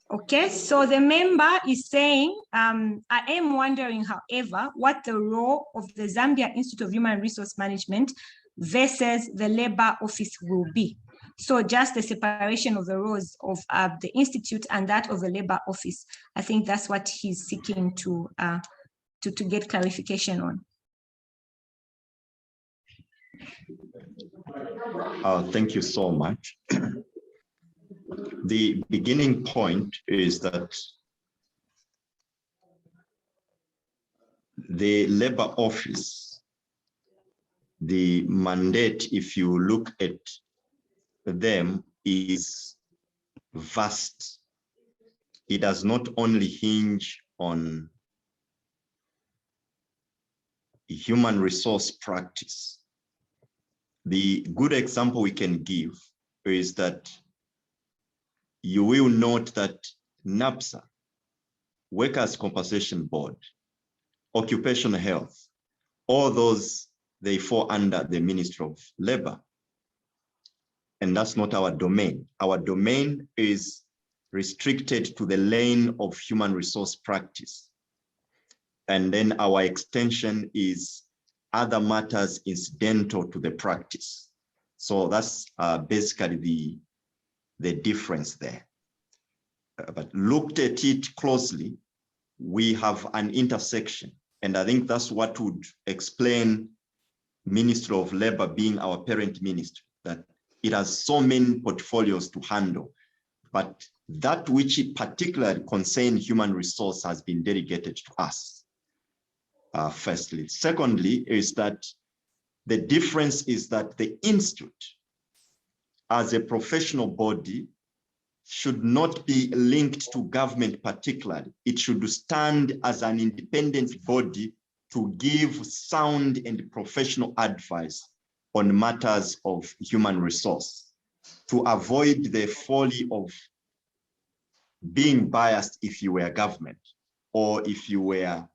Okay, so the member is saying, I am wondering, however, what the role of the Zambia Institute of Human Resource Management versus the Labor Office will be. So just the separation of the roles of the Institute and that of the Labor Office. I think that's what he's seeking to get clarification on. Thank you so much. The beginning point is that the Labor Office, the mandate, if you look at them, is vast. It does not only hinge on human resource practice. The good example we can give is that you will note that NAPSA, Workers' Compensation Board, Occupational Health, all those, they fall under the Ministry of Labor. And that's not our domain. Our domain is restricted to the lane of human resource practice. And then our extension is other matters incidental to the practice. So that's basically the difference there. But looked at it closely, we have an intersection. And I think that's what would explain Ministry of Labor being our parent ministry, that it has so many portfolios to handle. But that which particularly concerns human resource has been delegated to us, firstly. Secondly, is that the difference is that the institute, as a professional body, should not be linked to government particularly. It should stand as an independent body to give sound and professional advice on matters of human resource, to avoid the folly of being biased if you were government or if you were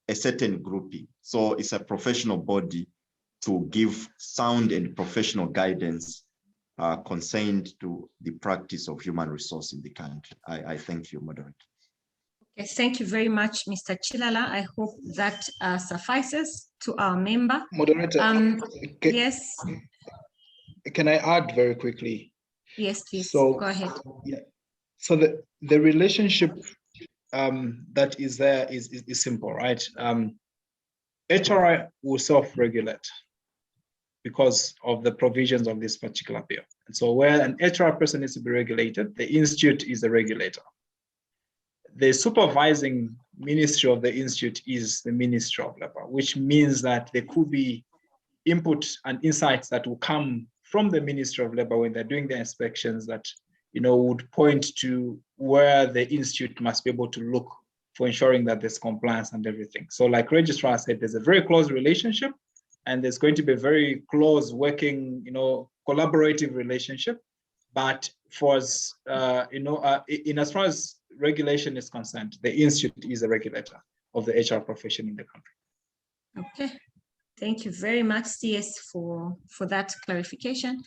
a certain grouping. So it's a professional body to give sound and professional guidance concerned to the practice of human resource in the country. I thank you, Moderator. Okay, thank you very much, Mr. Chilala. I hope that suffices to our member. Moderator, yes. can I add very quickly? Yes, please. So Go ahead. yeah, so the relationship that is there is simple, right? HRI will self-regulate because of the provisions of this particular bill. And so where an HR person needs to be regulated, the institute is the regulator. The supervising ministry of the institute is the Ministry of Labor, which means that there could be input and insights that will come from the Ministry of Labor when they're doing their inspections that, you know, would point to where the institute must be able to look for ensuring that there's compliance and everything. So like Registrar said, there's a very close relationship, and there's going to be a very close working, you know, collaborative relationship. But for us, in as far as regulation is concerned, the institute is a regulator of the HR profession in the country. Okay, thank you very much, CS, for that clarification.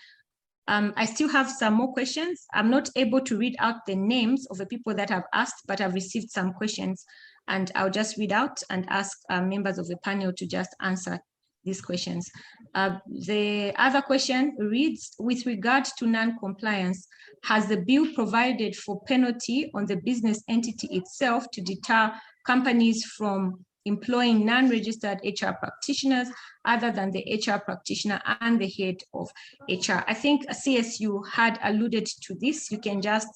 I still have some more questions. I'm not able to read out the names of the people that have asked, but I've received some questions, and I'll just read out and ask members of the panel to just answer these questions. The other question reads, with regard to non-compliance, has the bill provided for penalty on the business entity itself to deter companies from employing non-registered HR practitioners other than the HR practitioner and the head of HR? I think CSU had alluded to this. You can just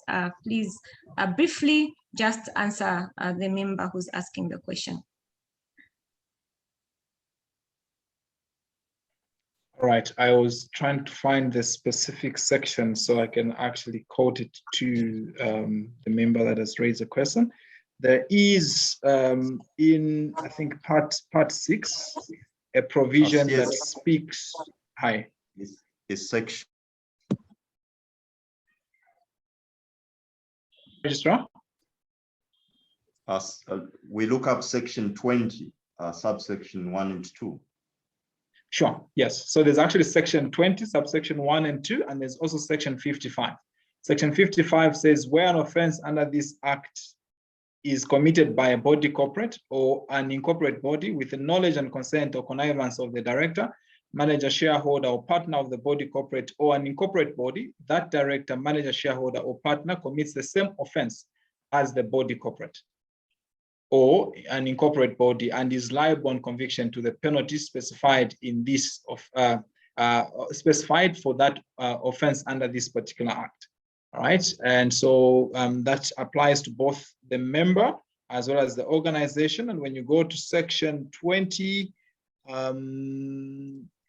please briefly just answer the member who's asking the question. All right, I was trying to find the specific section so I can actually quote it to the member that has raised the question. There is in, I think, part 6, a provision that speaks. Hi. Is section. Registrar? We look up section 20, subsection 1 and 2. Sure, yes. So there's actually section 20, subsection 1 and 2, and there's also section 55. Section 55 says where an offense under this act is committed by a body corporate or an incorporate body with the knowledge and consent or connivance of the director, manager, shareholder, or partner of the body corporate or an incorporate body, that director, manager, shareholder, or partner commits the same offense as the body corporate or an incorporate body and is liable on conviction to the penalties specified in this specified for that offense under this particular act. All right, and so that applies to both the member as well as the organization. And when you go to section 20,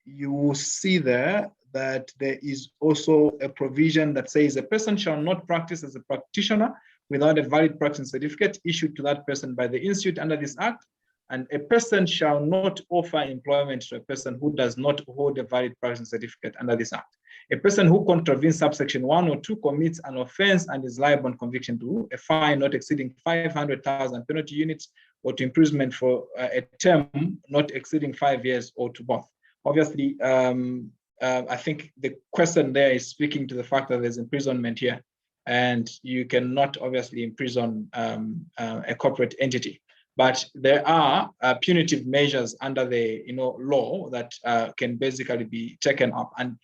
you will see there that there is also a provision that says a person shall not practice as a practitioner without a valid practice certificate issued to that person by the institute under this act, and a person shall not offer employment to a person who does not hold a valid practice certificate under this act. A person who contravenes subsection 1 or 2 commits an offense and is liable on conviction to a fine not exceeding 500,000 penalty units or to imprisonment for a term not exceeding 5 years or to both. Obviously, I think the question there is speaking to the fact that there's imprisonment here, and you cannot obviously imprison a corporate entity. But there are punitive measures under the law that can basically be taken up. And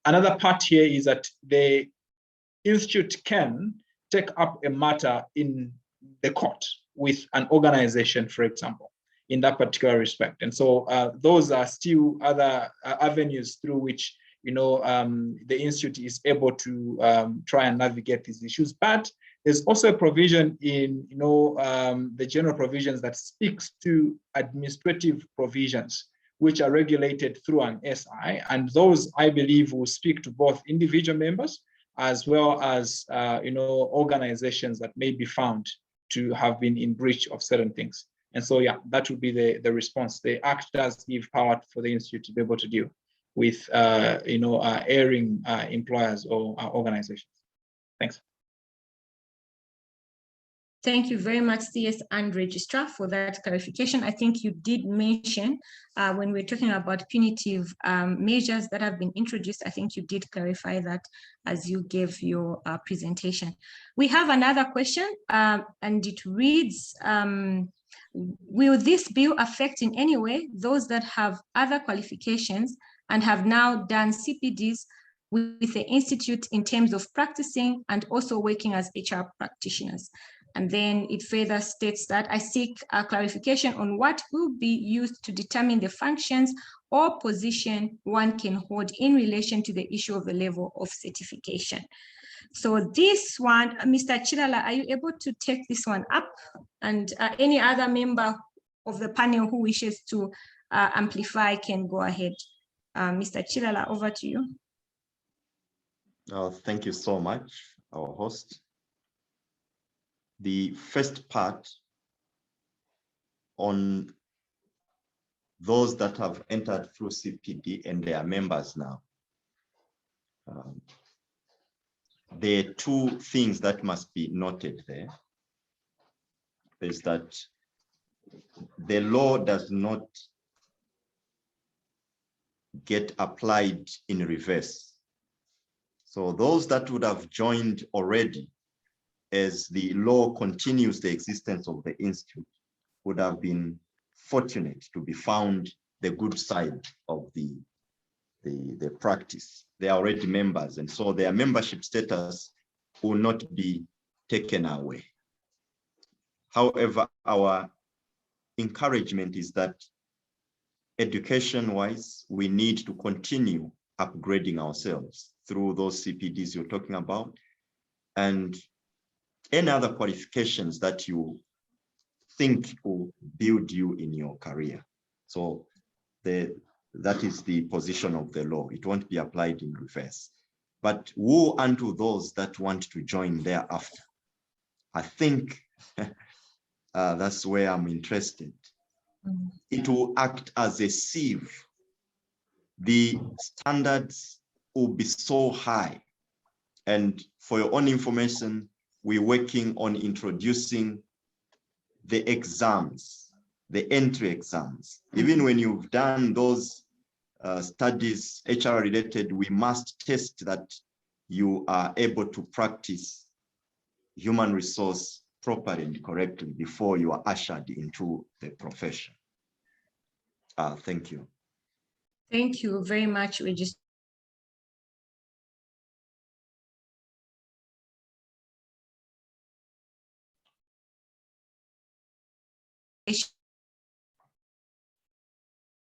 another part here is that the institute can take up a matter in the court with an organization, for example, in that particular respect. And so those are still other avenues through which the institute is able to try and navigate these issues. But there's also a provision in the general provisions that speaks to administrative provisions, which are regulated through an SI. And those, I believe, will speak to both individual members as well as organizations that may be found to have been in breach of certain things. And so, yeah, that would be the response. The act does give power for the institute to be able to deal with erring employers or organizations. Thanks. Thank you very much, CS and Registrar, for that clarification. I think you did mention when we're talking about punitive measures that have been introduced, I think you did clarify that as you gave your presentation. We have another question, and it reads, will this bill affect in any way those that have other qualifications and have now done CPDs with the Institute in terms of practicing and also working as HR practitioners. And then it further states that I seek a clarification on what will be used to determine the functions or position one can hold in relation to the issue of the level of certification. So this one, Mr. Chilala, are you able to take this one up? And any other member of the panel who wishes to amplify can go ahead. Mr. Chilala, over to you. Thank you so much, our host. The first part on those that have entered through CPD and they are members now. There are two things that must be noted there. Is that the law does not get applied in reverse. So those that would have joined already as the law continues the existence of the institute would have been fortunate to be found the good side of the practice. They are already members, and so their membership status will not be taken away. However, our encouragement is that education-wise, we need to continue upgrading ourselves through those CPDs you're talking about, and any other qualifications that you think will build you in your career. So that is the position of the law. It won't be applied in reverse. But woe unto those that want to join thereafter. I think that's where I'm interested. It will act as a sieve. The standards will be so high. And for your own information, we're working on introducing the exams, the entry exams. Even when you've done those studies, HR related, we must test that you are able to practice human resource properly and correctly before you are ushered into the profession. Thank you. Thank you very much, Regis.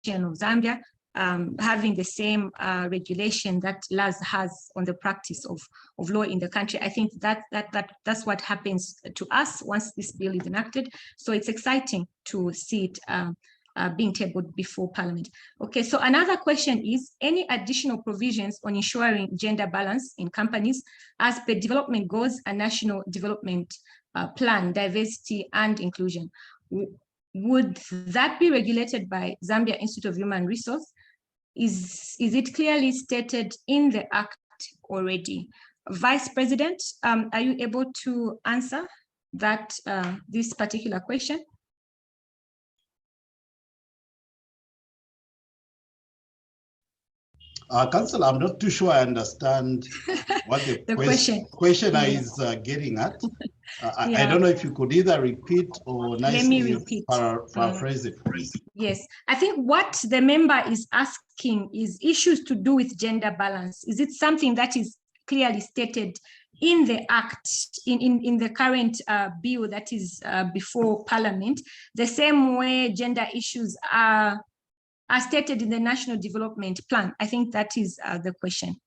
Of Zambia, having the same regulation that LAS has on the practice of law in the country. I think that's what happens to us once this bill is enacted. So it's exciting to see it being tabled before Parliament. Okay, so another question is, any additional provisions on ensuring gender balance in companies as per development goals and national development plan, diversity and inclusion? Would that be regulated by Zambia Institute of Human Resource? Is it clearly stated in the Act already? Vice President, are you able to answer that this particular question? Councillor, I'm not too sure I understand what the questioner is getting at. I don't know if you could either repeat or nicely paraphrase it, please. Yes, I think what the member is asking is issues to do with gender balance. Is it something that is clearly stated in the Act, in the current bill that is before Parliament, the same way gender issues are stated in the National Development Plan? I think that is the question.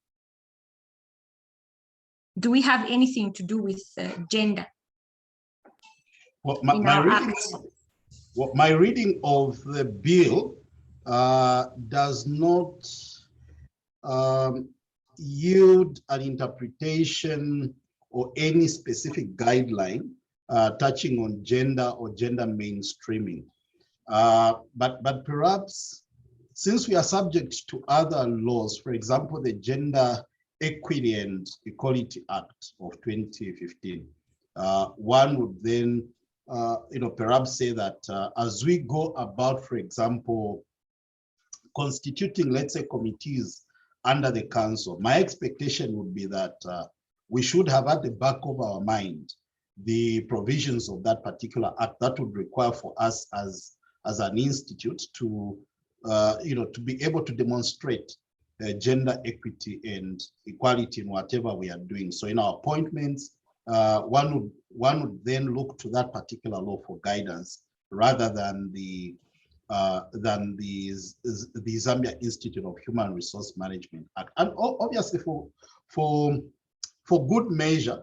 Do we have anything to do with gender? Well, my reading of the bill does not yield an interpretation or any specific guideline touching on gender or gender mainstreaming. But perhaps, since we are subject to other laws, for example, the Gender Equity and Equality Act of 2015, one would then, perhaps say that as we go about, for example, constituting, let's say, committees under the council, my expectation would be that we should have at the back of our mind the provisions of that particular act that would require for us as an institute to to be able to demonstrate gender equity and equality in whatever we are doing. So in our appointments, one would then look to that particular law for guidance rather than the Zambia Institute of Human Resource Management Act. And obviously for good measure,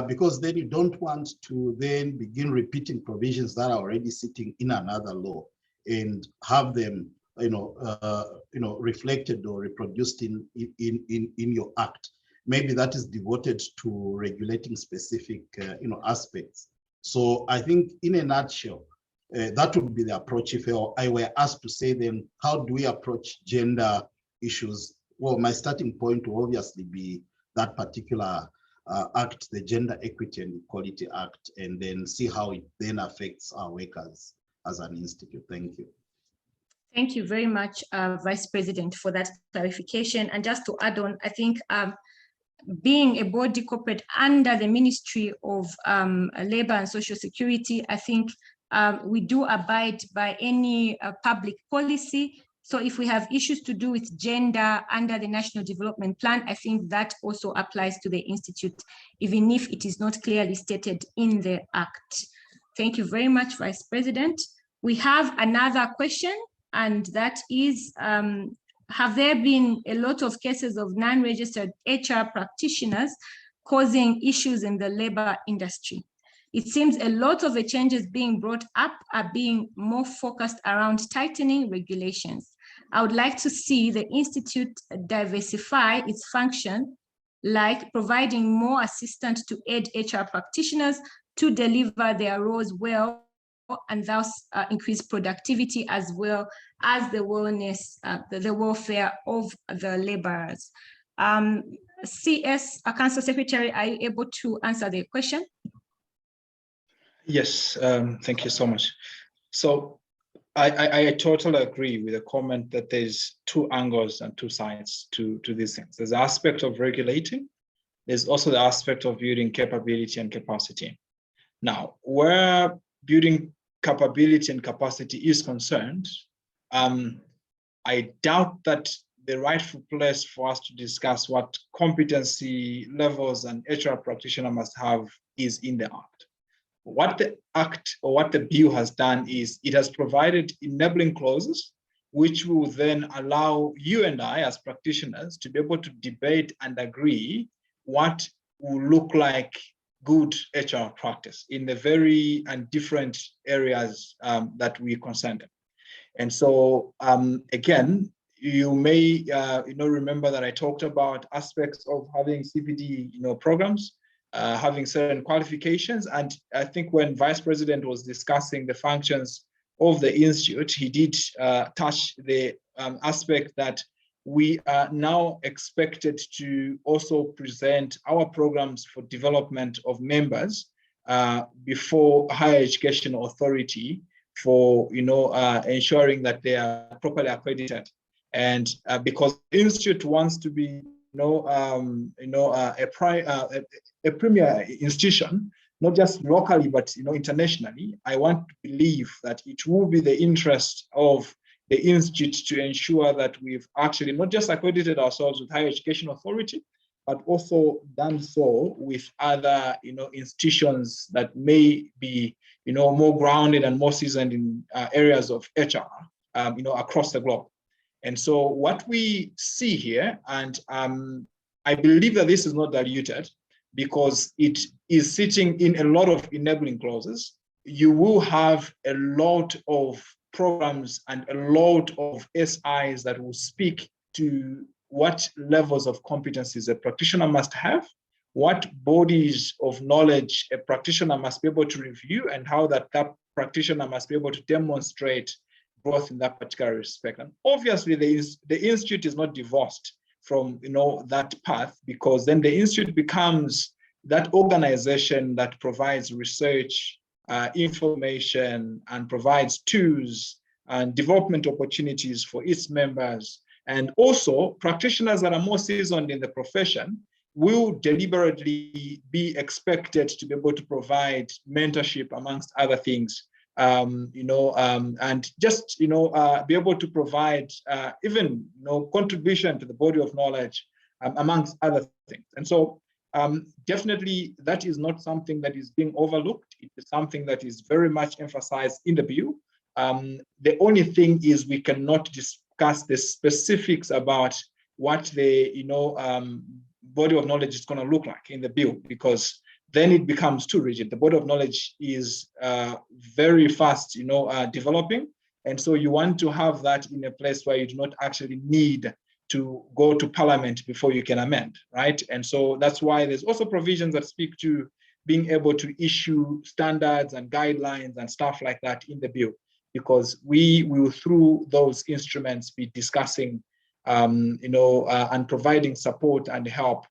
because then you don't want to then begin repeating provisions that are already sitting in another law and have them reflected or reproduced in your act. Maybe that is devoted to regulating specific aspects. So I think in a nutshell, that would be the approach. If I were asked to say then, how do we approach gender issues? Well, my starting point will obviously be that particular act, the Gender Equity and Equality Act, and then see how it then affects our work as an institute. Thank you. Thank you very much, Vice President, for that clarification. And just to add on, I think being a body corporate under the Ministry of Labor and Social Security, I think we do abide by any public policy. So if we have issues to do with gender under the National Development Plan, I think that also applies to the Institute, even if it is not clearly stated in the Act. Thank you very much, Vice President. We have another question, and that is, have there been a lot of cases of non-registered HR practitioners causing issues in the labor industry? It seems a lot of the changes being brought up are being more focused around tightening regulations. I would like to see the Institute diversify its function, like providing more assistance to aid HR practitioners to deliver their roles well, and thus increase productivity as well as the wellness, the welfare of the laborers. CS, Council Secretary, are you able to answer the question? Yes, thank you so much. So I totally agree with the comment that there's two angles and two sides to these things. There's the aspect of regulating. There's also the aspect of building capability and capacity. Now, where building capability and capacity is concerned, I doubt that the rightful place for us to discuss what competency levels an HR practitioner must have is in the Act. What the Act or what the bill has done is it has provided enabling clauses, which will then allow you and I as practitioners to be able to debate and agree what will look like good HR practice in the very and different areas that we concerned in. And so again, you may remember that I talked about aspects of having CPD programs, having certain qualifications. And I think when Vice President was discussing the functions of the Institute, he did touch the aspect that we are now expected to also present our programs for development of members before Higher Education Authority for ensuring that they are properly accredited. And because the Institute wants to be a premier institution, not just locally, but internationally, I want to believe that it will be the interest of the Institute to ensure that we've actually not just accredited ourselves with Higher Education Authority, but also done so with other institutions that may be more grounded and more seasoned in areas of HR across the globe. And so what we see here, and I believe that this is not diluted because it is sitting in a lot of enabling clauses. You will have a lot of programs and a lot of SIs that will speak to what levels of competencies a practitioner must have, what bodies of knowledge a practitioner must be able to review, and how that practitioner must be able to demonstrate growth in that particular respect. And obviously the Institute is not divorced from that path, because then the Institute becomes that organization that provides research, information, and provides tools and development opportunities for its members. And also practitioners that are more seasoned in the profession will deliberately be expected to be able to provide mentorship, amongst other things, and just, be able to provide even, contribution to the body of knowledge, amongst other things. And so definitely that is not something that is being overlooked. It is something that is very much emphasized in the bill. The only thing is we cannot discuss the specifics about what the body of knowledge is going to look like in the bill, because then it becomes too rigid. The body of knowledge is very fast, developing. And so you want to have that in a place where you do not actually need to go to Parliament before you can amend, right? And so that's why there's also provisions that speak to being able to issue standards and guidelines and stuff like that in the bill, because we will, through those instruments, be discussing, and providing support and help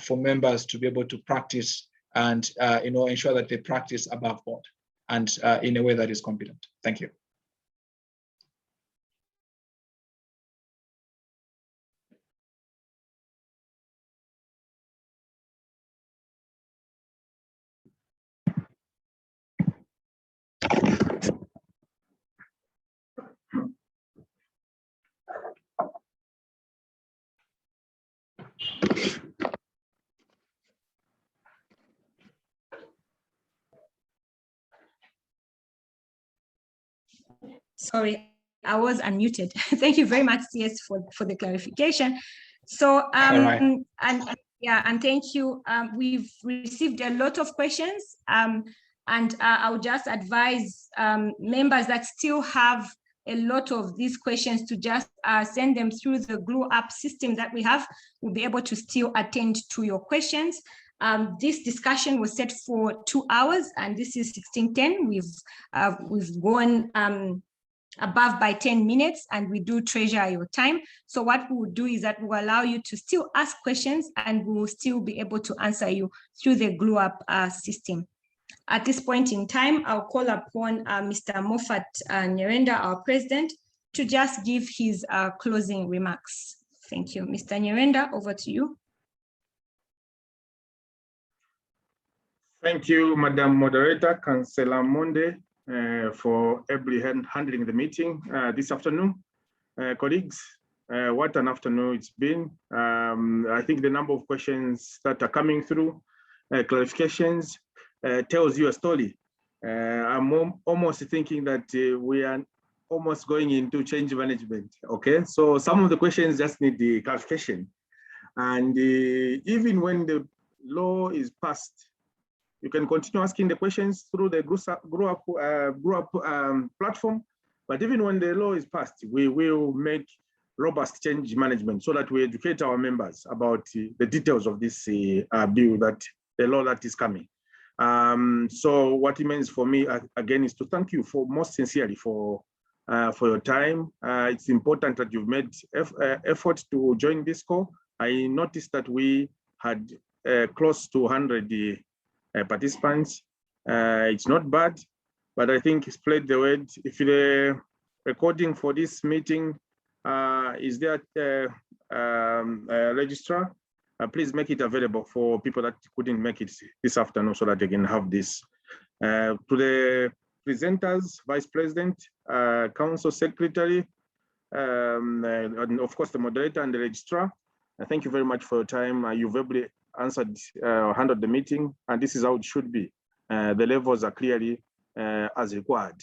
for members to be able to practice and, ensure that they practice above board and in a way that is competent. Thank you. Sorry, I was unmuted. Thank you very much, CS, for the clarification. So, right. and thank you. We've received a lot of questions, and I would just advise members that still have a lot of these questions to just send them through the GlueUp system that we have. We'll be able to still attend to your questions. This discussion was set for 2 hours, and this is 16:10. We've gone above by 10 minutes, and we do treasure your time. So what we will do is that we'll allow you to still ask questions, and we will still be able to answer you through the GlueUp system. At this point in time, I'll call upon Mr. Moffat Nyirenda, our president, to just give his closing remarks. Thank you. Mr. Nyirenda, over to you. Thank you, Madam Moderator, Councillor Monde, for ably handling the meeting this afternoon. Colleagues, what an afternoon it's been. I think the number of questions that are coming through, clarifications, tells you a story. I'm almost thinking that we are almost going into change management, okay? So some of the questions just need the clarification. And even when the law is passed, you can continue asking the questions through the GlueUp platform. But even when the law is passed, we will make robust change management so that we educate our members about the details of this bill, that the law that is coming. So what it means for me, again, is to thank you most sincerely for your time. It's important that you've made effort to join this call. I noticed that we had close to 100 participants. It's not bad, but I think spread the word. If the recording for this meeting is there registrar, please make it available for people that couldn't make it this afternoon so that they can have this. To the presenters, Vice President, Council Secretary, and of course the moderator and the registrar, thank you very much for your time. You've ably answered, handled the meeting, and this is how it should be. The levels are clearly as required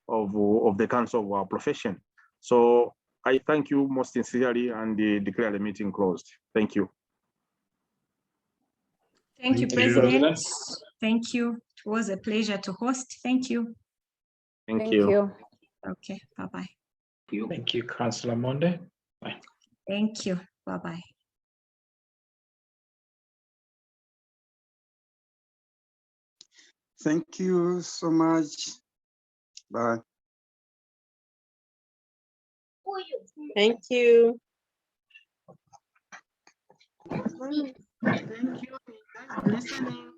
of the council of our profession. So I thank you most sincerely and declare the meeting closed. Thank you. Thank you, President. Thank you. It was a pleasure to host. Thank you. Thank you. Okay, bye-bye. Thank you, Councillor Monde. Bye. Thank you. Bye-bye. Thank you so much. Bye. Thank you. Thank you. Listening.